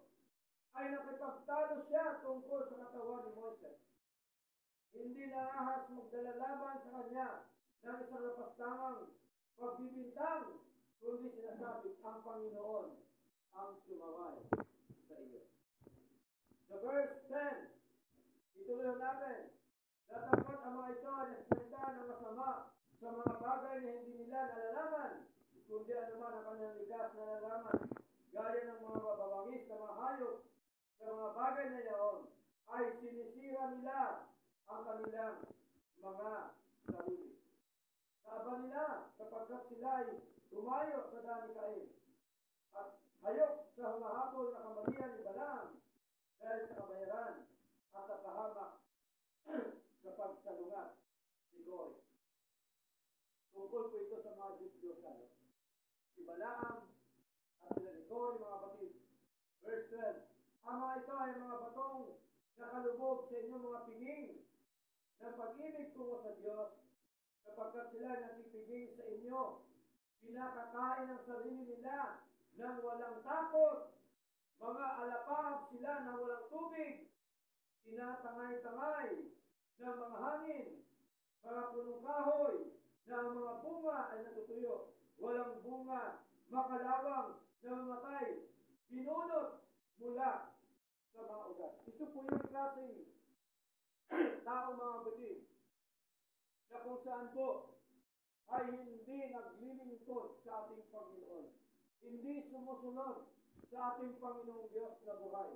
ay nakipagtalo siya tungkol sa katawan ni Moises. Hindi nangahas magdala laban sa kanya ng isang lapastangang pagbibintang, kundi sinasabi, ang Panginoon ang sumaway sa iyo. Sa verse 10, ituloy natin, mga ito ay nagsalita ng masama sa mga bagay na hindi nila nalalaman, kundi anuman ang kanilang likas na nalalaman, gaya ng mga mababangis na mga hayop, sa mga bagay na iyon, ay sinisira nila ang kanilang mga sarili. Saaba nila sapagkat sila ay tumayo sa danikain at hayok sa humahabol na kamalian ni Balaam dahil sa kabayaran at sa pahamak sa pagsalungat ni Kore. Tungkol po ito sa mga Diyos-Diyosan. Si Balaam at sila ni Kore, mga kapatid. Verse 12. Ang mga ito ay mga batong nakalubog sa inyong mga piging ng pag-ibig tungo sa Diyos, sapagkat sila nakipiging sa inyo, pinakakain ang sarili nila ng walang takot, mga alapab sila ng walang tubig, tinatangay-tangay ng mga hangin, mga punong kahoy, na ang mga bunga ay natutuyo, walang bunga, makalawang, namamatay, binunot mula sa mga ugat. Ito po yung klaseng tao, mga kapatid, na kung saan po ay hindi naglilingkod sa ating Panginoon. Hindi sumusunod sa ating Panginoong Diyos na buhay.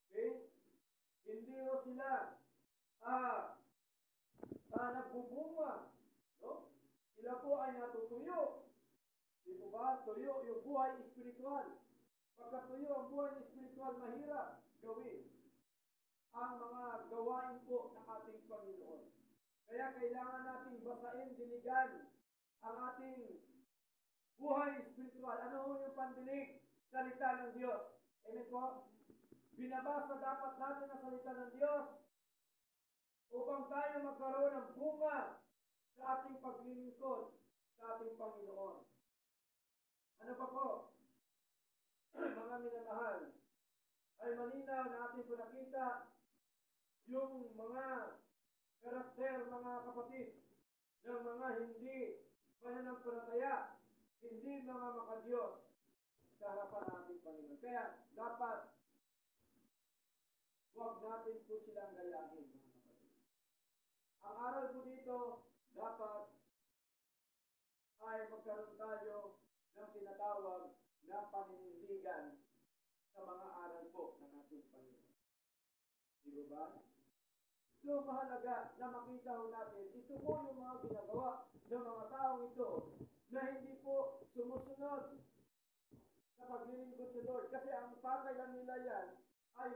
Okay? Hindi ho sila nagbubunga. No? Sila po ay natutuyo. Di po ba? Tuyo yung buhay espiritual. Pagkatuyo ang buhay espiritual, mahirap gawin ang mga gawain po ng ating Panginoon. Kaya kailangan nating basahin, diligan ang ating buhay espiritual. Ano ho yung pandinig? Salita ng Diyos. Amen po? Binabasa dapat natin ang salita ng Diyos upang tayo magkaroon ng bunga sa ating paglilingkod sa ating Panginoon. Ano pa po? Mga minamahal, ay malinaw na ating po nakita yung mga karakter, mga kapatid, ng mga hindi mananampalataya, hindi mga makadiyos sa harapan ng ating Panginoon. Kaya dapat huwag natin po silang gayahin, mga kapatid. Ang aral po dito, dapat ay magkaroon tayo ng tinatawag na paninindigan sa mga aral po ng ating Panginoon. Di ba? So, mahalaga na makita ho natin, ito po yung mga ginagawa ng mga taong ito na hindi po sumusunod sa paglilingkod sa Lord. Kasi ang pakay lang nila yan ay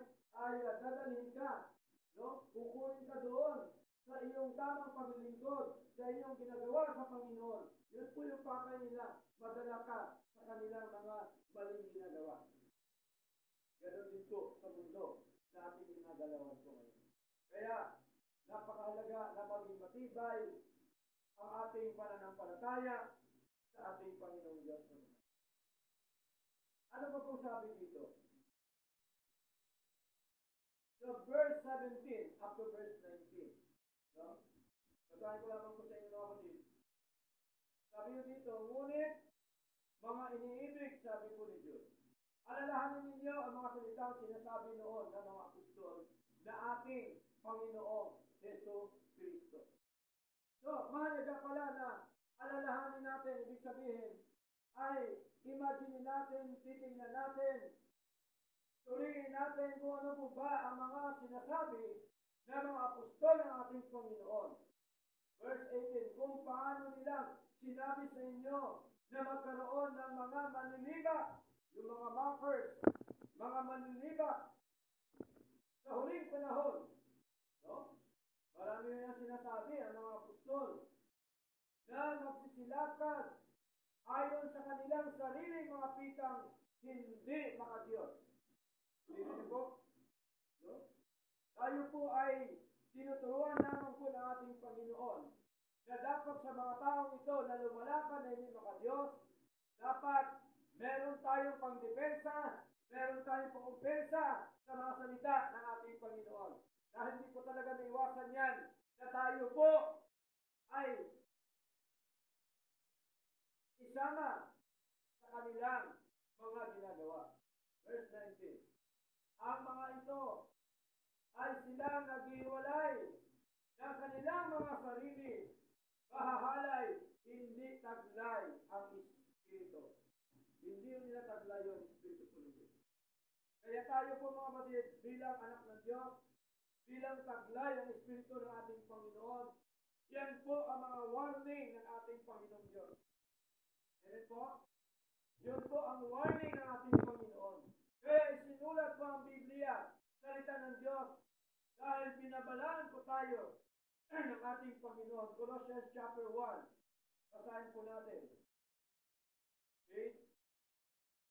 dadalhin ka. No? Kukunin ka doon sa iyong tamang paglilingkod, sa iyong ginagawa sa Panginoon. Yun po yung pakay nila. Madala ka sa kanilang mga maling ginagawa. Ganon din po sa mundo na ating ginagalawan po ngayon. Kaya, napakahalaga na maging matibay ang ating pananampalataya sa ating Panginoong Diyos. Ano ba pong sabi dito? So, verse 17 up to verse 19. No? Basahin ko lamang po sa inyo, mga kapatid. Sabi nyo dito, ngunit mga iniibig, sabi po ni Diyos, alalahanin ninyo ang mga salitang sinasabi noon ng mga apostol na ating Panginoong Hesus Kristo. So, mahalaga pala na alalahanin natin, ibig sabihin, ay imagine natin, titingnan natin, suriin natin kung ano po ba ang mga sinasabi ng mga apostol ng ating Panginoon. Verse 18, kung paano nilang sinabi sa inyo na magkaroon ng mga manlilibat, yung mga mockers, mga manlilibat, sa huling panahon. No? Marami na yung sinasabi ang mga apostol na magsisilakad ayon sa kanilang sariling mga pitang hindi makadiyos. Hindi niyo po? No? Tayo po ay tinuturuan naman po ng ating Panginoon na dapat sa mga taong ito na lumalaban na hindi makadiyos, dapat meron tayong pangdepensa, meron tayong pang-umpensa sa mga salita ng ating Panginoon. Dahil hindi po talaga naiwasan yan na tayo po ay isama sa kanilang mga ginagawa. Verse 19. Ang mga ito ay silang naghiwalay ng kanilang kanilang mga sarili, mahahalay, hindi taglay ang Espiritu. Hindi nila taglay yung Espiritu po ng Diyos. Kaya tayo po mga kapatid, bilang anak ng Diyos, bilang taglay ang Espiritu ng ating Panginoon, yan po ang mga warning ng ating Panginoong Diyos. Amen po? Yun po ang warning ng ating Panginoon. Kaya isinulat po ang Biblia, salita ng Diyos, dahil binabalaan po tayo ng ating Panginoon. Colossians chapter 1. Basahin po natin. Okay?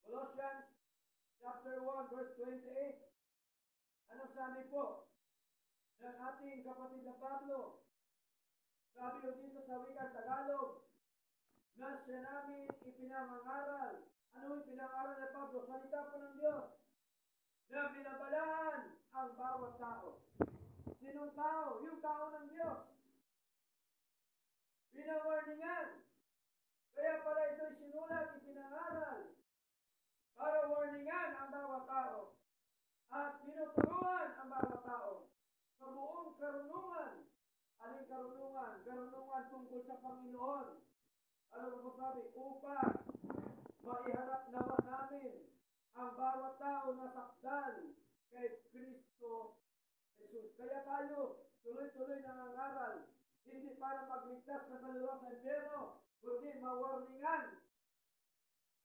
Colossians chapter 1 verse 28. Anong sabi po ng ating kapatid na Pablo? Sabi ko dito sa wikang Tagalog, na siya namin ipinangangaral. Ano ipinangaral ni Pablo? Salita po ng Diyos na binabalaan ang bawat tao. Sinong tao? Yung tao ng Diyos. Binawarningan. Kaya pala ito'y sinulat, ipinangaral para warningan ang bawat tao at tinuturuan ang bawat tao sa buong karunungan. Aling karunungan? Karunungan tungkol sa Panginoon. Ano ba sabi? Upang maiharap naman namin ang bawat tao na sakdal kay Kristo Jesus. Kaya tayo tuloy-tuloy nangangaral, hindi para magligtas sa kaluluwa sa impyerno, kundi mawarningan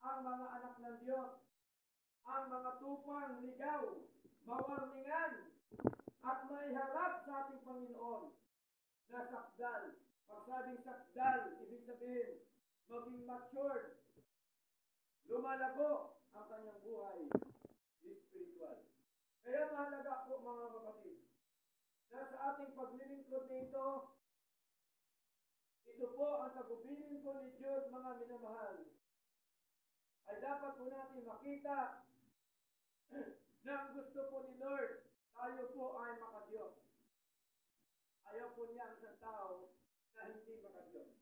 ang mga anak ng Diyos, ang mga tupang ligaw, mawarningan at maiharap sa ating Panginoon na sakdal. Pag sabing sakdal, ibig sabihin, maging matured, lumalago ang kanyang buhay spiritual. Kaya mahalaga po mga kapatid, na sa ating paglilingkod nito, ito po ang tagubilin po ni Diyos, mga minamahal, ay dapat po natin makita na ang gusto po ni Lord, tayo po ay makadiyos. Ayaw po niya ang isang tao na hindi makadiyos.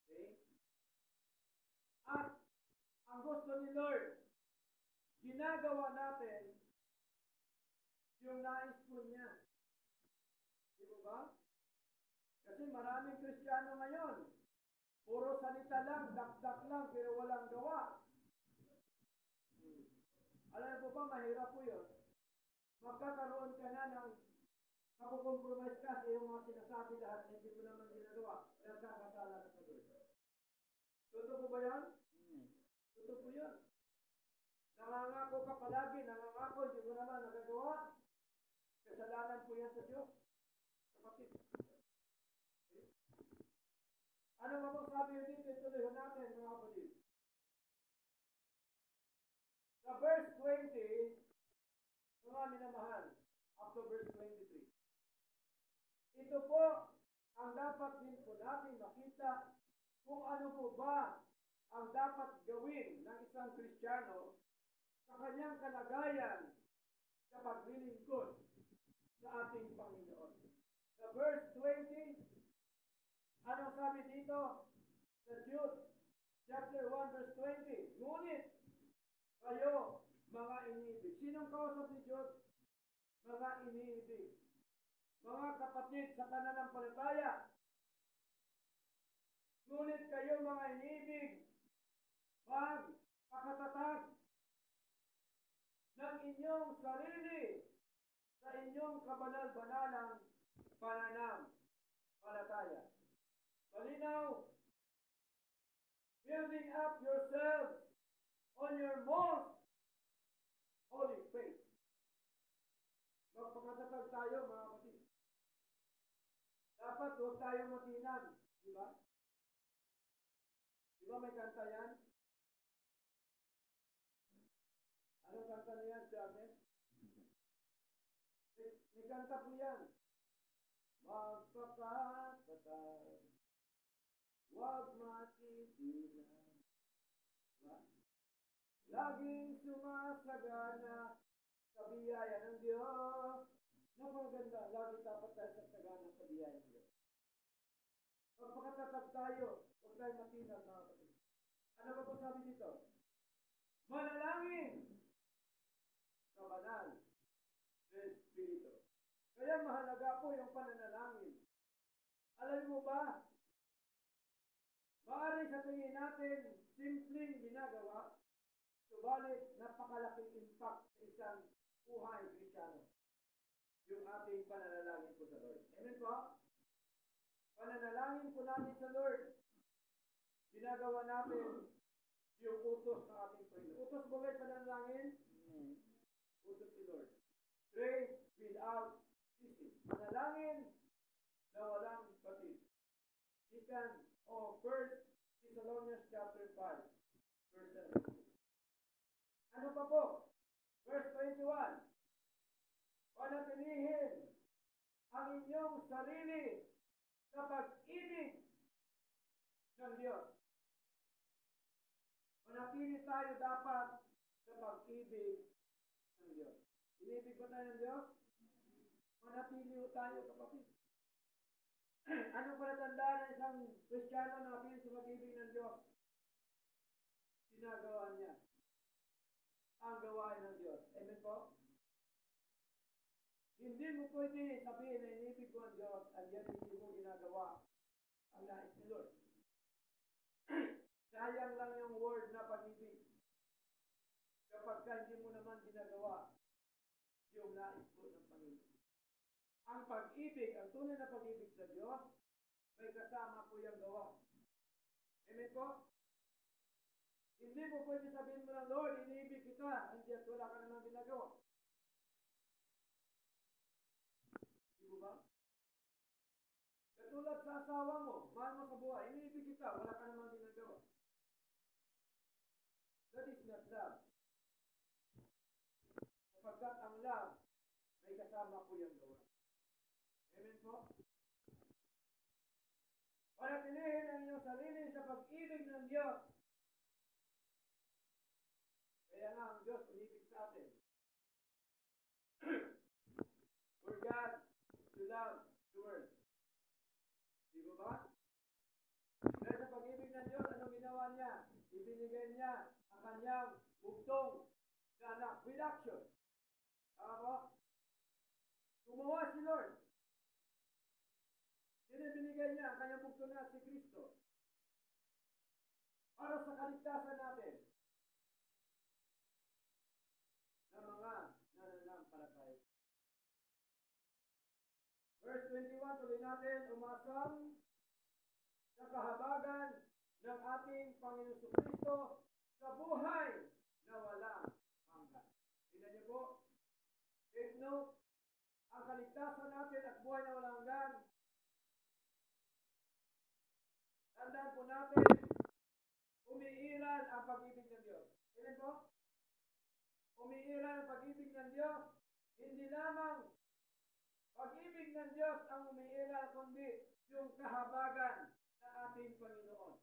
Okay? At ang gusto ni Lord, ginagawa natin yung nais po niya. Di ba? Kasi maraming Kristiyano ngayon, puro salita lang, dakdak lang, pero walang gawa. Alam po ba, mahirap po yun. Magkakaroon ka na ng makukompromise ka sa iyong mga sinasabi lahat na hindi mo naman ginagawa. Nagkakasala ka sa Lord. Totoo po ba yan? Totoo po yan. Nangangako ka palagi, nangangako, hindi mo naman nagagawa. Kasalanan po yan sa Diyos. Kapatid. Okay? Ano ba bang sabi yun dito? Ituloy natin, mga kapatid. Sa verse 20, mga minamahal, up to verse 23. Ito po ang dapat din po natin makita kung ano po ba ang dapat gawin ng isang Kristiyano sa kanyang kalagayan sa paglilingkod sa ating Panginoon. Sa verse 20, anong sabi dito? Sa Jude, chapter 1, verse 20. Ngunit, kayo, mga iniibig. Sinong kausap ni Jude? Mga iniibig. Mga kapatid sa pananampalataya. Ngunit kayo, mga iniibig, magpakatatag ng inyong sarili sa inyong kabanal-banalang pananampalataya. Malinaw, building up yourselves on your most holy faith. Magpakatatag tayo, mga kapatid. Dapat huwag tayong matinag, di ba? Di ba may kanta yan? Anong kanta na yan, Janet? May kanta po yan. Magpakatatag, huwag matitinan. Diba? Laging sumasagana sa biyaya ng Diyos. Napaganda, lagi dapat tayo sa sagana sa biyaya ng Diyos. Magpakatatag tayo, huwag tayo matinag, mga kapatid. Ano ba po sabi dito? Manalangin sa banal na Espiritu. Kaya mahalaga po yung pananalangin. Alam mo ba, maaaring sa tingin natin, simpleng ginagawa, subalit napakalaking impact sa isang buhay Kristiyano. Yung ating pananalangin po sa Lord. Amen po? Pananalangin po natin sa Lord. Ginagawa natin yung utos ng ating Panginoon. Utos ba kayo pananalangin? Amen. Utos ni Lord. Pray without ceasing. Panalangin na walang batid. Second o First Thessalonians chapter 5, verse 17. Ano pa po? Verse 21. Panatilihin ang inyong sarili sa pag-ibig ng Diyos. Manatili tayo dapat sa pag-ibig ng Diyos. Inibig ba tayo ng Diyos? Manatili tayo, kapatid. Ano palatandaan ng isang Kristiyano natin sa pag-ibig ng Diyos? Ginagawa niya ang gawain ng Diyos. Amen po? Hindi mo pwede sabihin na inibig ko ang Diyos at yan hindi mo ginagawa ang nais ni Lord. Sayang lang yung word na pag-ibig. Kapag hindi mo naman ginagawa yung nais po ng Panginoon. Ang pag-ibig, ang tunay na pag-ibig sa Diyos, may kasama po yung gawa. Amen po? Hindi mo pwede sabihin mo ng Lord, iniibig kita, hindi at wala ka naman ginagawa. Di ba? Katulad sa asawa mo, mahal mo sa buhay, iniibig kita, wala ka naman ginagawa. That is not love. Kapagkat ang love, may kasama po yung gawa. Amen po? Panatilihin ang inyong sarili sa pag-ibig ng Diyos. Kaya nga ang Diyos umibig sa atin. For God to love the world. Di ba ba? Dahil sa pag-ibig ng Diyos, anong ginawa niya? Ibinigay niya ang kanyang bugtong na anak with action. Tama po? Gumawa si Lord. Binigay niya ang kanyang bugtong na si Kristo para sa kaligtasan natin ng mga nananampalataya. Verse 21, tuloy natin, umasang sa kahabagan ng ating Panginoon Kristo sa buhay na walang hanggan. Tingnan niyo po, take note, ang kaligtasan natin at buhay na walang hanggan, tandaan po natin, umiiral ang pag-ibig ng Diyos. Amen po? Umiiral ang pag-ibig ng Diyos, hindi lamang pag-ibig ng Diyos ang umiiral, kundi yung kahabagan ng ating Panginoon.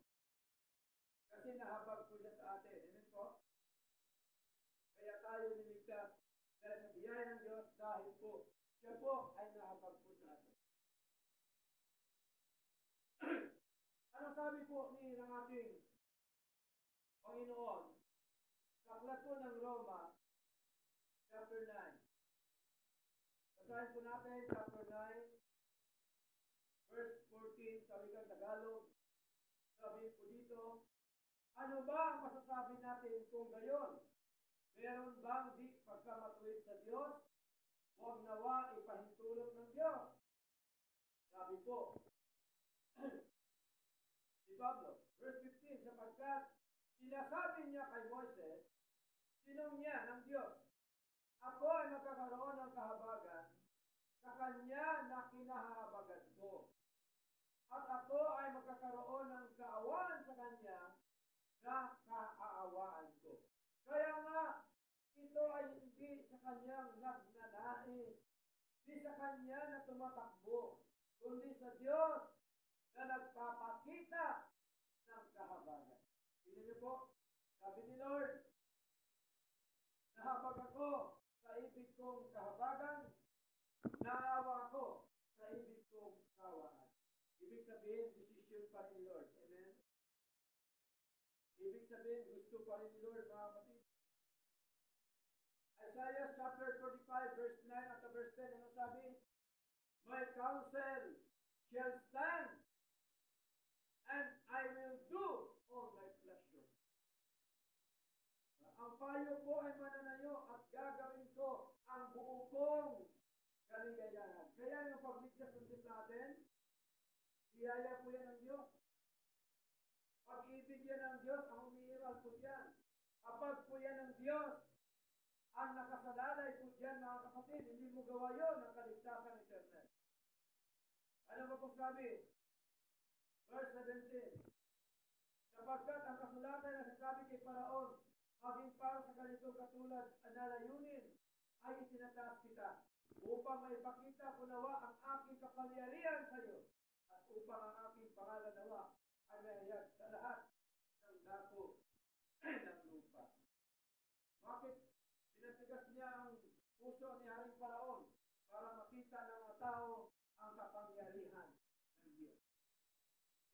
Kasi nahabag po siya sa atin. Amen po? Kaya tayo niligtas dahil sa biyaya ng Diyos dahil po siya po ay nahabag po sa atin. Ano sabi po ni ng ating Panginoon sa aklat po ng Roma chapter 9? Basahin po natin chapter 9 verse 14 sa wikang Tagalog. Sabi po dito, ano ba ang masasabi natin kung gayon? Meron bang di pagkamatuwid sa Diyos? Huwag nawa ipahintulot ng Diyos. Sabi po ni Pablo, verse 15, sapagkat sinasabi niya kay Moises, sinong niya ng Diyos? Ako ay magkakaroon ng kahabagan sa kanya na kinahabagan ko. At ako ay magkakaroon ng kaawaan sa kanya na kaaawaan ko. Kaya nga, ito ay hindi sa kanyang nagnanais, hindi sa kanya na tumatakbo, kundi sa Diyos na nagpapakita ng kahabagan. Tingnan niyo po, sabi ni Lord, nahabag ako sa ibig kong kahabagan, naawa ako sa ibig kong kaawaan. Ibig sabihin, decision pa rin ni Lord. Amen? Ibig sabihin, gusto pa rin ni Lord, mga kapatid. Isaiah chapter 45, verse 9 at verse 10, ano sabi? My counsel shall stand, and I will do all my pleasure. Ang payo ko ay mananayo at gagawin ko ang buo kong kaligayahan. Kaya yung pagligtas ng Diyos natin, biyaya po yan ng Diyos. Pag-ibig yan ng Diyos, ang umiiral po yan. Kapag po yan ng Diyos, ang nakasalalay po dyan, mga kapatid, hindi mo gawa yun ang kaligtasan eternal. Ano ba pong sabi? Verse 17. Sapagkat ang kasulatan na sasabi kay Paraon, maging para sa ganitong katulad na layunin, ay itinataas kita, upang may pakita ko nawa ang aking kapangyarihan sa iyo, at upang ang aking pangalan nawa ay mayayag sa lahat ng dako ng lupa. Bakit pinatigas niya ang puso ni Haring Paraon? Para makita ng mga tao ang kapangyarihan ng Diyos.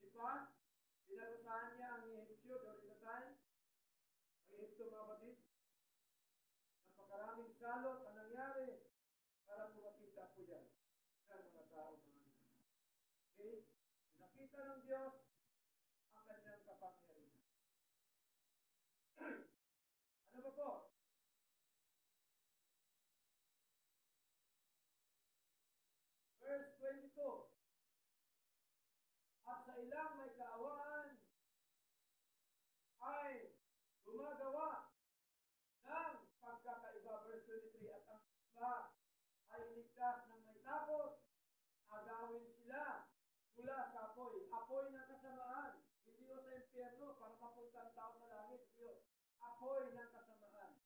Di ba? Pinarusahan niya ang Ehipsyo during the time. Ang Ehipto, mga batid. Napakaraming salot ang nangyari para po makita po yan ng mga tao. Okay? Nakita ng Diyos ang kanyang kapangyarihan. Ano ba po? Verse 22. At sa ilang may kaawaan ay gumagawa ng pagkakaiba. Verse 23. At ang iba ay ligtas ng may takot, agawin sila mula sa apoy. Apoy ng kasamaan. Hindi o sa impyerno para mapunta ang tao sa langit. Hindi o. Apoy ng kasamaan.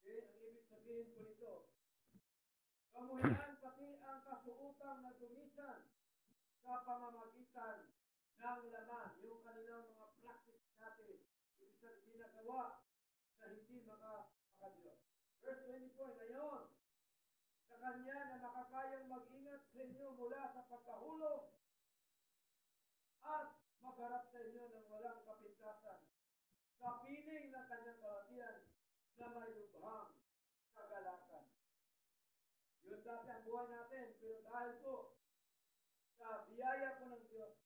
Okay? Ang ibig sabihin po nito, kamuhian pati ang kasuutang na dumisan sa pamamagitan ng laman, yung kanilang mga practice natin, isang ginagawa na hindi makakadiyos. Verse 24, ngayon, sa kanya na makakayang mag-ingat sa inyo mula sa pagkahulog at magharap sa inyo ng walang kapintasan sa piling ng kanyang kalatian na may lubhang kagalakan. Yun dati ang buhay natin, pero dahil po sa biyaya po ng Diyos,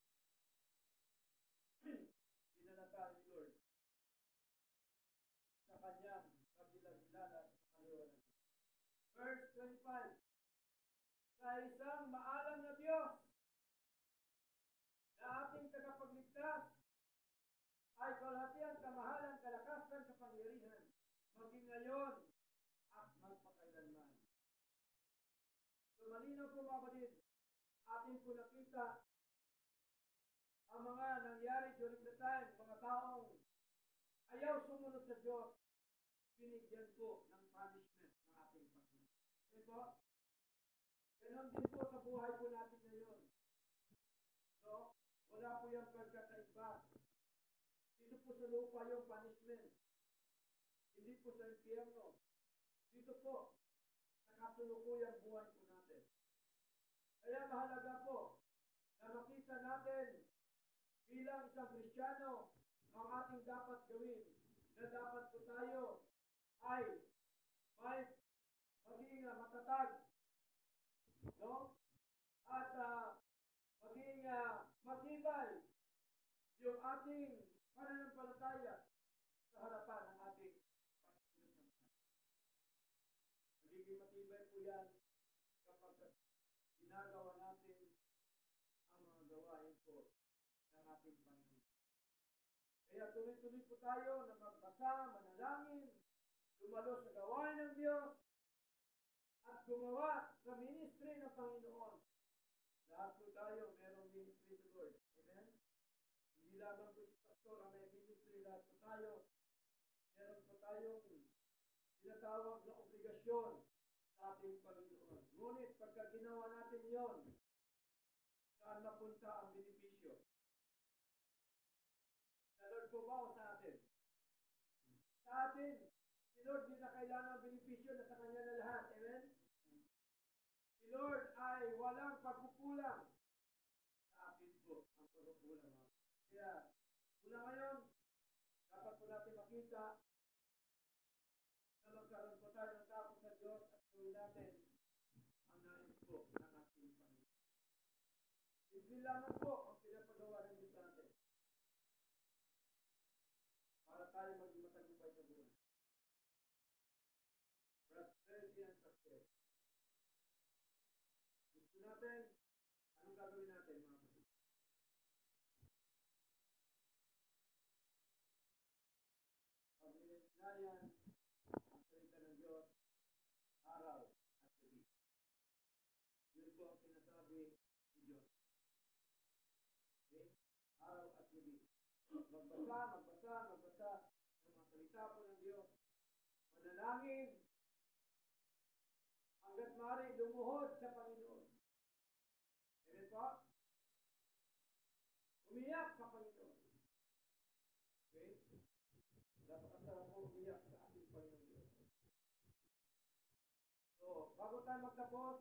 dinalata ni Lord sa kanyang kagilag-gilalan sa kaliwanan. Verse 25. Sa isang maalam na Diyos na ating tagapagligtas ay kalahatian, kamahalan, kalakasan, kapangyarihan, maging ngayon at magpakailanman. So malinaw po, mga kapatid, ating po nakita ang mga nangyari during the time, mga taong ayaw sumunod sa Diyos, binigyan po ng punishment ng ating Panginoon. Okay po? Ganon din po sa buhay po natin ngayon. No? Wala po yung pagkakaiba. Dito po sa lupa yung punishment. Hindi po sa impyerno. Dito po, sa kasulukuyang buhay po natin. Kaya mahalaga po na makita natin bilang isang Kristiyano ang ating dapat gawin, na dapat po tayo ay may maging matatag, no? At maging matibay yung ating pananampalataya sa harapan ng ating Panginoon. Magiging matibay po yan kapag ginagawa natin ang mga gawain po ng ating Panginoon. Kaya tuloy-tuloy po tayo na magbasa, manalangin, dumalo sa gawain ng Diyos, at gumawa sa ministry ng Panginoon. Lahat po tayo merong ministry sa Lord. Amen? Hindi lamang po si Pastor ang may ministry, lahat po tayo. Meron po tayong tinatawag na obligasyon sa ating Panginoon. Ngunit pagka ginawa natin yon, saan napunta ang benepisyo? Sa Lord po ba o sa atin? Sa atin, si Lord din na kailangan ang benepisyo na sa Kanya na lahat. Amen? Si Lord ay walang pagkukulang. Sa atin po ang pagkukulang. Kaya, mula ngayon, dapat po natin makita na magkaroon po tayo ng takot sa Diyos at gawin natin ang lamang po ang pinapagawa ng Diyos natin para tayo maging matagumpay sa buhay. Prosperity and success. Gusto natin, anong gagawin natin, mga kapatid? Pag-inignayan ang salita ng Diyos, araw at gabi. Yun po ang sinasabi ni Diyos. Okay? Araw at gabi. Magbasa ng mga salita po ng Diyos. Manalangin hanggat maaari lumuhod sa Panginoon. Amen po? Umiyak sa Panginoon. Okay? Dapat ang sarap po umiyak sa ating Panginoon Diyos. So, bago tayo magtapos,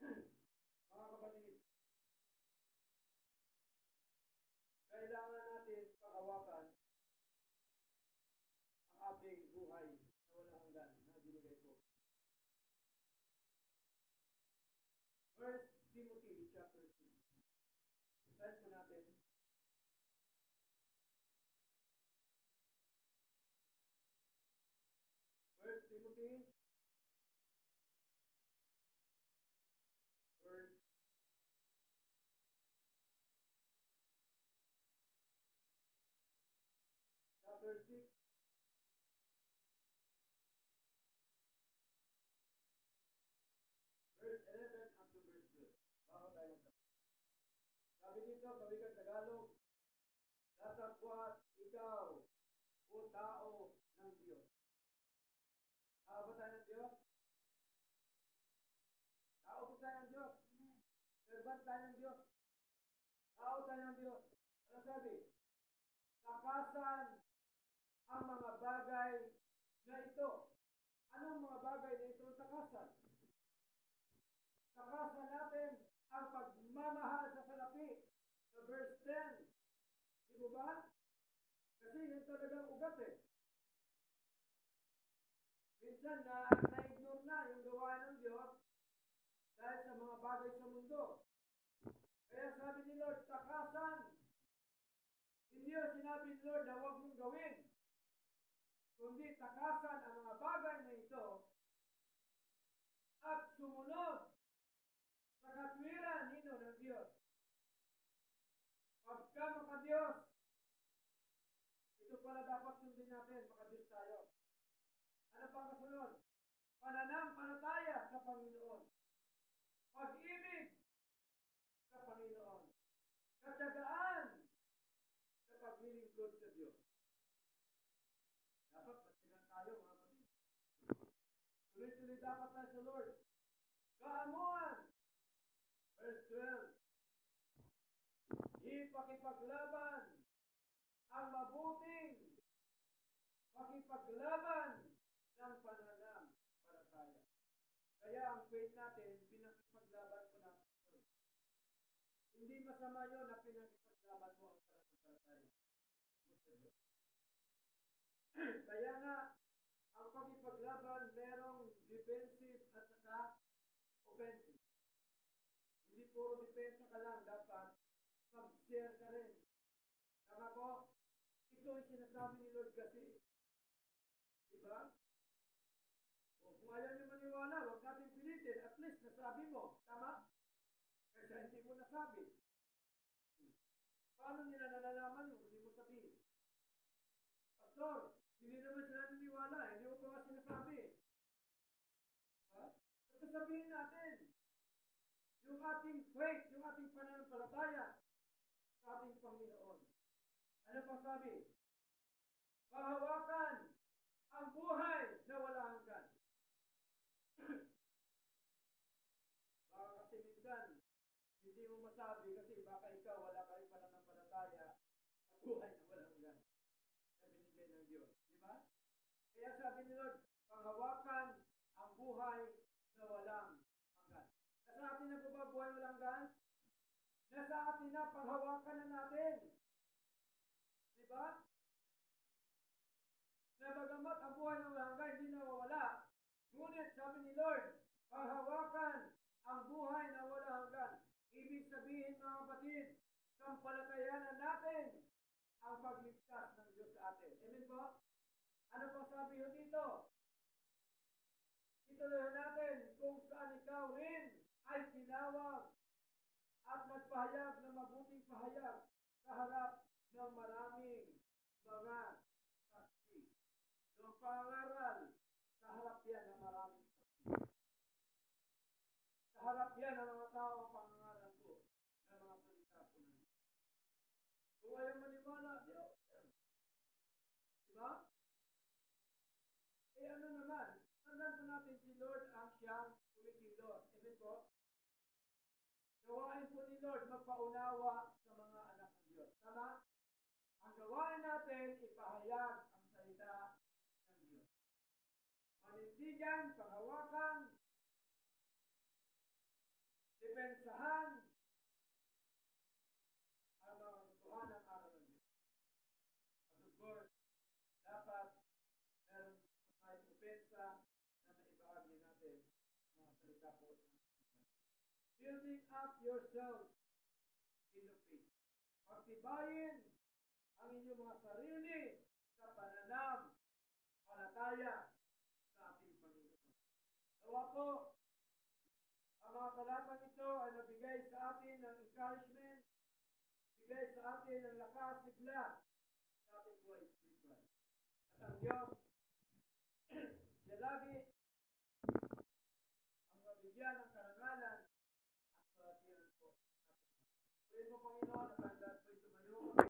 mga kapatid, kailangan natin panghawakan ang ating buhay na walang hanggan na binigay po. 1 Timothy chapter 6. Basahin po natin. 1 Timothy chapter 6. Verse 11 up to verse 12. Bago tayo magtapos. Sabi dito sa wikang Tagalog, datapwat ikaw, o tao ng Diyos. Tao ba tayo ng Diyos? Tao ba tayo ng Diyos? Servant tayo ng Diyos. Tao tayo ng Diyos. Ano sabi? Takasan ang mga bagay na ito. Anong mga bagay na ito takasan? Takasan natin ang pagmamahal sa salapi. Sa verse 10. Di ba ba? Kasi yun talagang ugat eh. Minsan na-ignore na yung gawain ng Diyos dahil sa mga bagay sa mundo. Kaya sabi ni Lord, takasan. Hindi yung sinabi ni Lord na huwag mong gawin. Kundi takasan ang mga bagay na ito at sumunod sa katwiran nino ng Diyos. Pagka maka-Diyos, ito pala dapat sundin natin, maka-Diyos tayo. Ano pang kasunod? Pananampalataya sa Panginoon. Pag-ibig sa Panginoon. Katyagaan sa paglilingkod sa Diyos. Dapat matyagan tayo, mga kapatid. Tuloy-tuloy dapat tayo sa Lord. Kaamuan. Verse 12. Ipakipaglaban ang mabuting pakipaglaban ng pananampalataya. Kaya ang faith natin, pinakipaglaban po natin. Hindi masama yun na pinakipaglaban mo ang pananampalataya mo sa Diyos. Kaya nga, ang pakipaglaban merong defensive at saka offensive. Hindi puro depensa ka lang, dapat mag-share ka rin. Tama ko? Ito ay sinasabi ni Lord kasi. Diba? O kung ayaw niyo maniwala, huwag natin pilitin. At least nasabi mo. Tama? Kasi hindi mo nasabi. Paano nila nalalaman yung hindi mo sabihin? Pastor, hindi naman sila naniwala. Hindi mo pa nga sinasabi. Ha? At sasabihin natin, yung ating faith, yung ating pananampalataya sa ating Panginoon. Ano pa sabi? Pahawakan ang buhay na wala hanggan. Baka kasi minsan, hindi mo masabi kasi baka ikaw wala ka rin pananampalataya sa buhay na wala hanggan na binigay ng Diyos. Di ba? Kaya sabi ni Lord, panghawakan ang buhay na walang hanggan. Nasa atin na po ba buhay walang hanggan? Nasa atin na, panghawakan na natin. Di ba? Na bagamat ang buhay ng walang hanggan hindi nawawala, ngunit sabi ni Lord, panghawakan ang buhay na walang hanggan. Ibig sabihin mga kapatid, sampalatayanan natin ang pagligtas ng Diyos sa atin. Amen po? Ano po sabi ho dito? Ituloy natin kung saan ikaw rin ay tinawag at nagpahayag ng mabuting pahayag sa harap ng maraming mga saksi. Yung pangaral, sa harap yan ng maraming saksi. Sa harap yan ng mga tao ang pangaral ko ng mga salita ko na. Kung ayaw maniwala, Diyos. Diba? Eh ano naman? Tandaan po natin si Lord ang siyang kumikilos. Amen po? Gawain po ni Lord magpaunawa sa mga anak ng Diyos. Tama? Ang gawain natin, ipahayag ang salita ng Diyos. Manindigan, panghawakan, depensahan, ang mga katuhan ng araw ng Diyos. At of course, dapat meron tayong opensa na naibahagi natin mga salita po. Building up yourselves in the faith. Pagtibayin ang inyong mga sarili sa pananam, palataya sa ating Panginoon. Nawa po, ang mga talatang ito ay nabigay sa atin ng encouragement, bigay sa atin ng lakas, sigla sa ating buhay spiritual. At ang Diyos